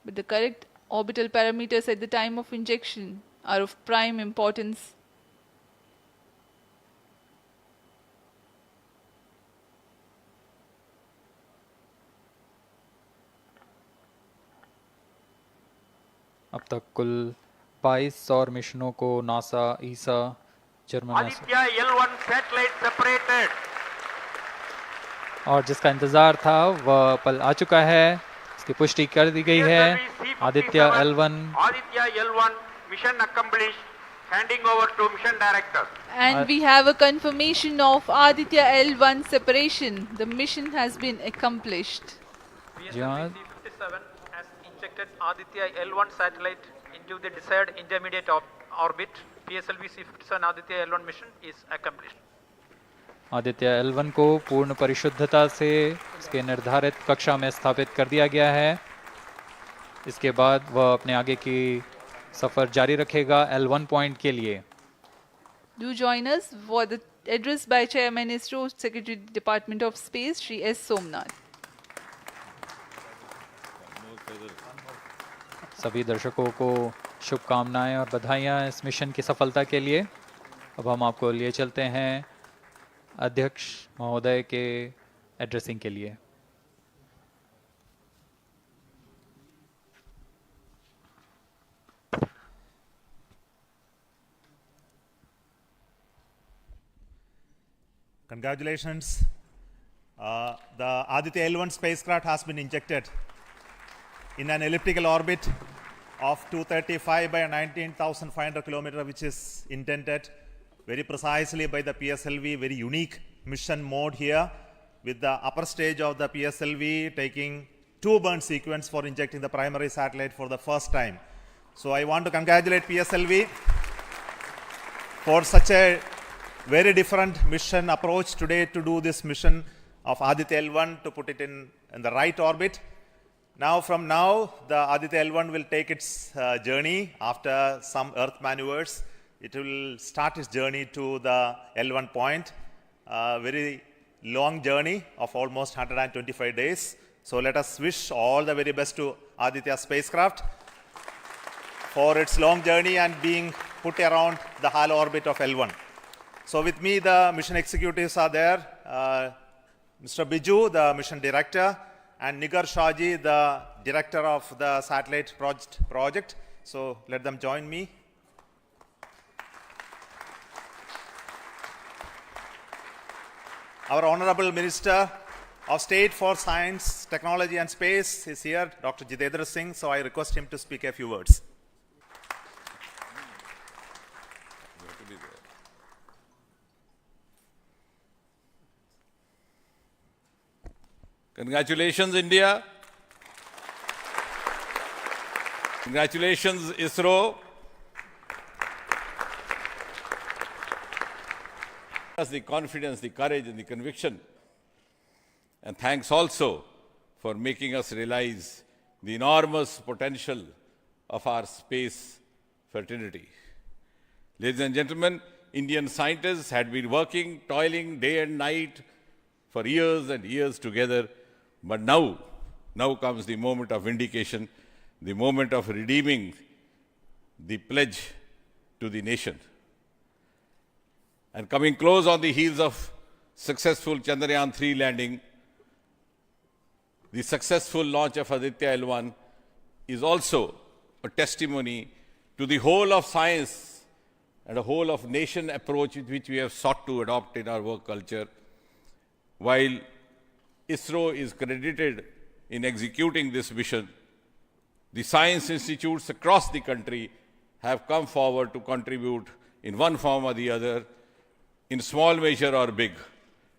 But the correct orbital parameters at the time of injection are of prime importance. अब तक कुल 22 सौर मिशनों को NASA, ईसा, German Aditya-L1 satellite separated. और जिसका इंतजार था वह पल आ चुका है, इसकी पुष्टि कर दी गई है। Aditya-L1 mission accomplished, handing over to mission director. And we have a confirmation of Aditya-L1 separation. The mission has been accomplished. PSLV-C57 has injected Aditya-L1 satellite into the desired intermediate orbit. PSLV-C57 Aditya-L1 mission is accomplished. Aditya-L1 को पूर्ण परिशुद्धता से इसके निर्धारित कक्षा में स्थापित कर दिया गया है। इसके बाद वह अपने आगे की सफर जारी रखेगा L1 पॉइंट के लिए। Do join us for the address by Chairman ISRO, Secretary Department of Space, Shri S. Somnath. सभी दर्शकों को शुभकामनाएं और बधाइयां इस मिशन की सफलता के लिए। अब हम आपको लिए चलते हैं अध्यक्ष महोदय के एड्रेसिंग के लिए। Congratulations. The Aditya-L1 spacecraft has been injected in an elliptical orbit of 235 by 19,500 kilometers, which is intended very precisely by the PSLV, very unique mission mode here, with the upper stage of the PSLV taking two-burn sequence for injecting the primary satellite for the first time. So I want to congratulate PSLV for such a very different mission approach today to do this mission of Aditya-L1 to put it in the right orbit. From now, the Aditya-L1 will take its journey after some Earth maneuvers. It will start its journey to the L1 point, a very long journey of almost 125 days. So let us wish all the very best to Aditya spacecraft for its long journey and being put around the halo orbit of L1. So with me, the mission executives are there. Mr. Biju, the mission director, and Nigar Shahji, the director of the satellite project. So let them join me. Our Honorable Minister of State for Science, Technology and Space is here, Dr. Jitendra Singh. So I request him to speak a few words. Congratulations, India. Congratulations, ISRO. The confidence, the courage, and the conviction. And thanks also for making us realize the enormous potential of our space fraternity. Ladies and gentlemen, Indian scientists had been working, toiling day and night for years and years together. But now comes the moment of vindication, the moment of redeeming the pledge to the nation. And coming close on the heels of successful Chandrayaan-3 landing, the successful launch of Aditya-L1 is also a testimony to the whole of science and a whole of nation approach which we have sought to adopt in our work culture. While ISRO is credited in executing this mission, the science institutes across the country have come forward to contribute in one form or the other, in small measure or big,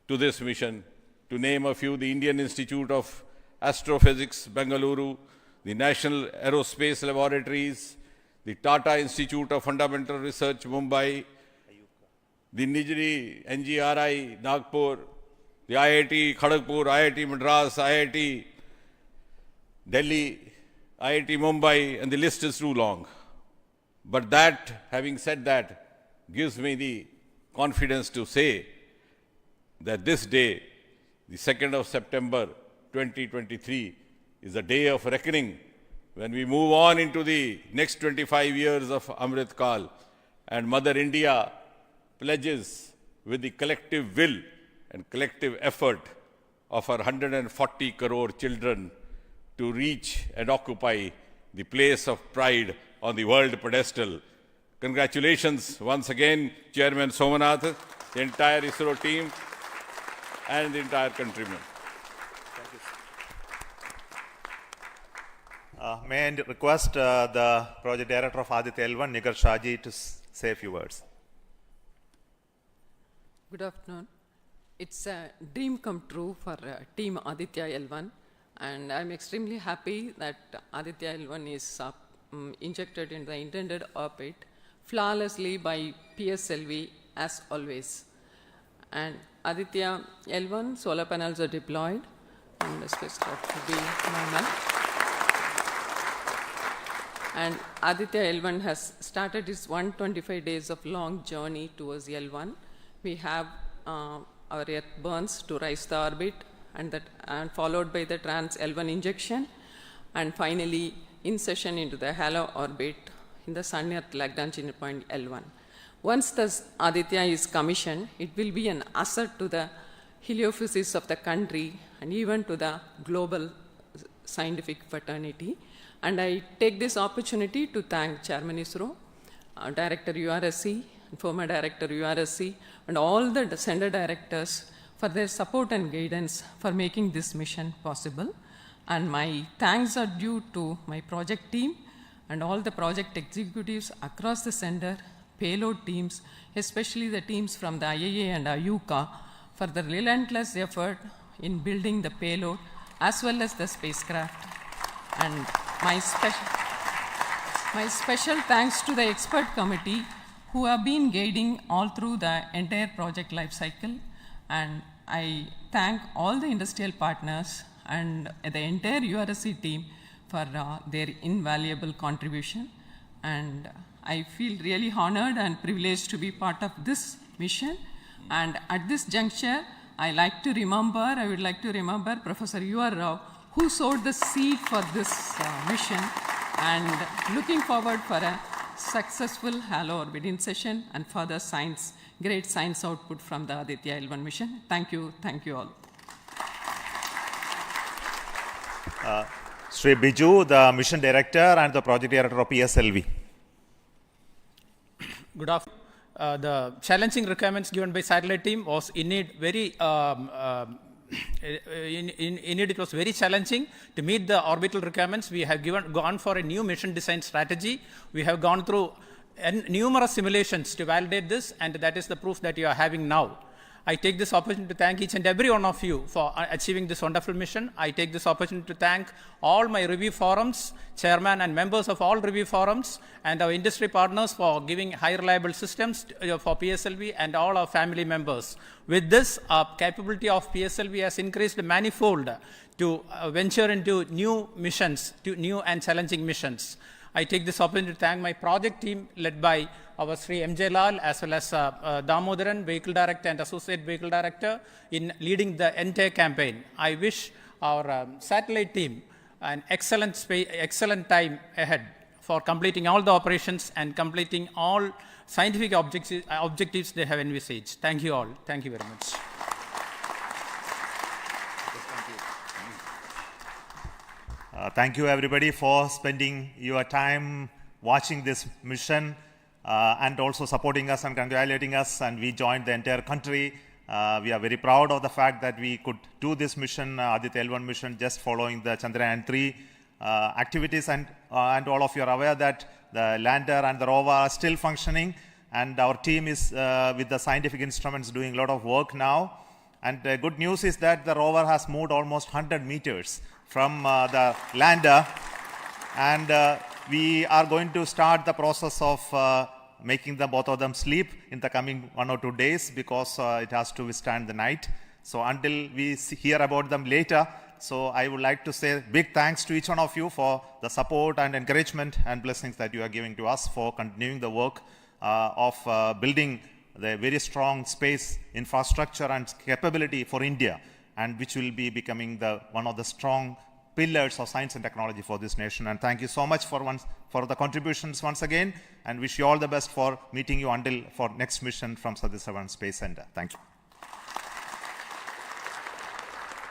to this mission. To name a few, the Indian Institute of Astrophysics, Bengaluru, the National Aerospace Laboratories, the Tata Institute of Fundamental Research, Mumbai, the Nijri NGRI, Nagpur, the IIT Kharagpur, IIT Madras, IIT Delhi, IIT Mumbai, and the list is too long. But that, having said that, gives me the confidence to say that this day, the 2nd of September 2023, is a day of reckoning when we move on into the next 25 years of Amrit Kal, and Mother India pledges with the collective will and collective effort of our 140 crore children to reach and occupy the place of pride on the world pedestal. Congratulations once again, Chairman Somanath, the entire ISRO team, and the entire countrymen. Thank you. May I request the Project Director of Aditya-L1, Nigar Shahji, to say a few words. Good afternoon. It's a dream come true for Team Aditya-L1, and I'm extremely happy that Aditya-L1 is injected in the intended orbit flawlessly by PSLV as always. And Aditya-L1 solar panels are deployed and the spacecraft will be normal. And Aditya-L1 has started its 125 days of long journey towards L1. We have our Earth burns to rise the orbit, and followed by the trans-L1 injection, and finally insertion into the halo orbit in the Sun-Earth Lagrange point L1. Once the Aditya is commissioned, it will be an asset to the heliophysics of the country and even to the global scientific fraternity. And I take this opportunity to thank Chairman ISRO, Director URSC, former Director URSC, and all the Center Directors for their support and guidance for making this mission possible. And my thanks are due to my project team and all the project executives across the center, payload teams, especially the teams from the IAA and IUCA, for the relentless effort in building the payload as well as the spacecraft. And my special thanks to the expert committee who have been guiding all through the entire project life cycle. And I thank all the industrial partners and the entire URSC team for their invaluable contribution. And I feel really honored and privileged to be part of this mission. And at this juncture, I would like to remember Professor U.R. Rao, who sowed the seed for this mission, and looking forward for a successful halo orbiting session and further great science output from the Aditya-L1 mission. Thank you all. Sri Biju, the mission director and the project director of PSLV. Good afternoon. The challenging requirements given by satellite team was indeed very it was very challenging to meet the orbital requirements. We have gone for a new mission design strategy. We have gone through numerous simulations to validate this, and that is the proof that you are having now. I take this opportunity to thank each and every one of you for achieving this wonderful mission. I take this opportunity to thank all my review forums, chairman and members of all review forums, and our industry partners for giving high reliable systems for PSLV, and all our family members. With this, our capability of PSLV has increased manifold to venture into new missions, to new and challenging missions. I take this opportunity to thank my project team led by our Sri M.J. Lal as well as Damodaran, Vehicle Director and Associate Vehicle Director, in leading the entire campaign. I wish our satellite team an excellent time ahead for completing all the operations and completing all scientific objectives they have envisaged. Thank you all. Thank you very much. Thank you everybody for spending your time watching this mission and also supporting us and congratulating us, and we joined the entire country. We are very proud of the fact that we could do this mission, Aditya-L1 mission, just following the Chandrayaan-3 activities, and all of you are aware that the lander and the rover are still functioning, and our team is with the scientific instruments doing a lot of work now. And the good news is that the rover has moved almost 100 meters from the lander, and we are going to start the process of making both of them sleep in the coming 1 or 2 days, because it has to withstand the night. So until we hear about them later, so I would like to say big thanks to each one of you for the support and encouragement and blessings that you are giving to us for continuing the work of building the very strong space infrastructure and capability for India, and which will be becoming one of the strong pillars of science and technology for this nation. And thank you so much for the contributions once again, and wish you all the best for meeting you for next mission from Satish Dhawan Space Center. Thank you.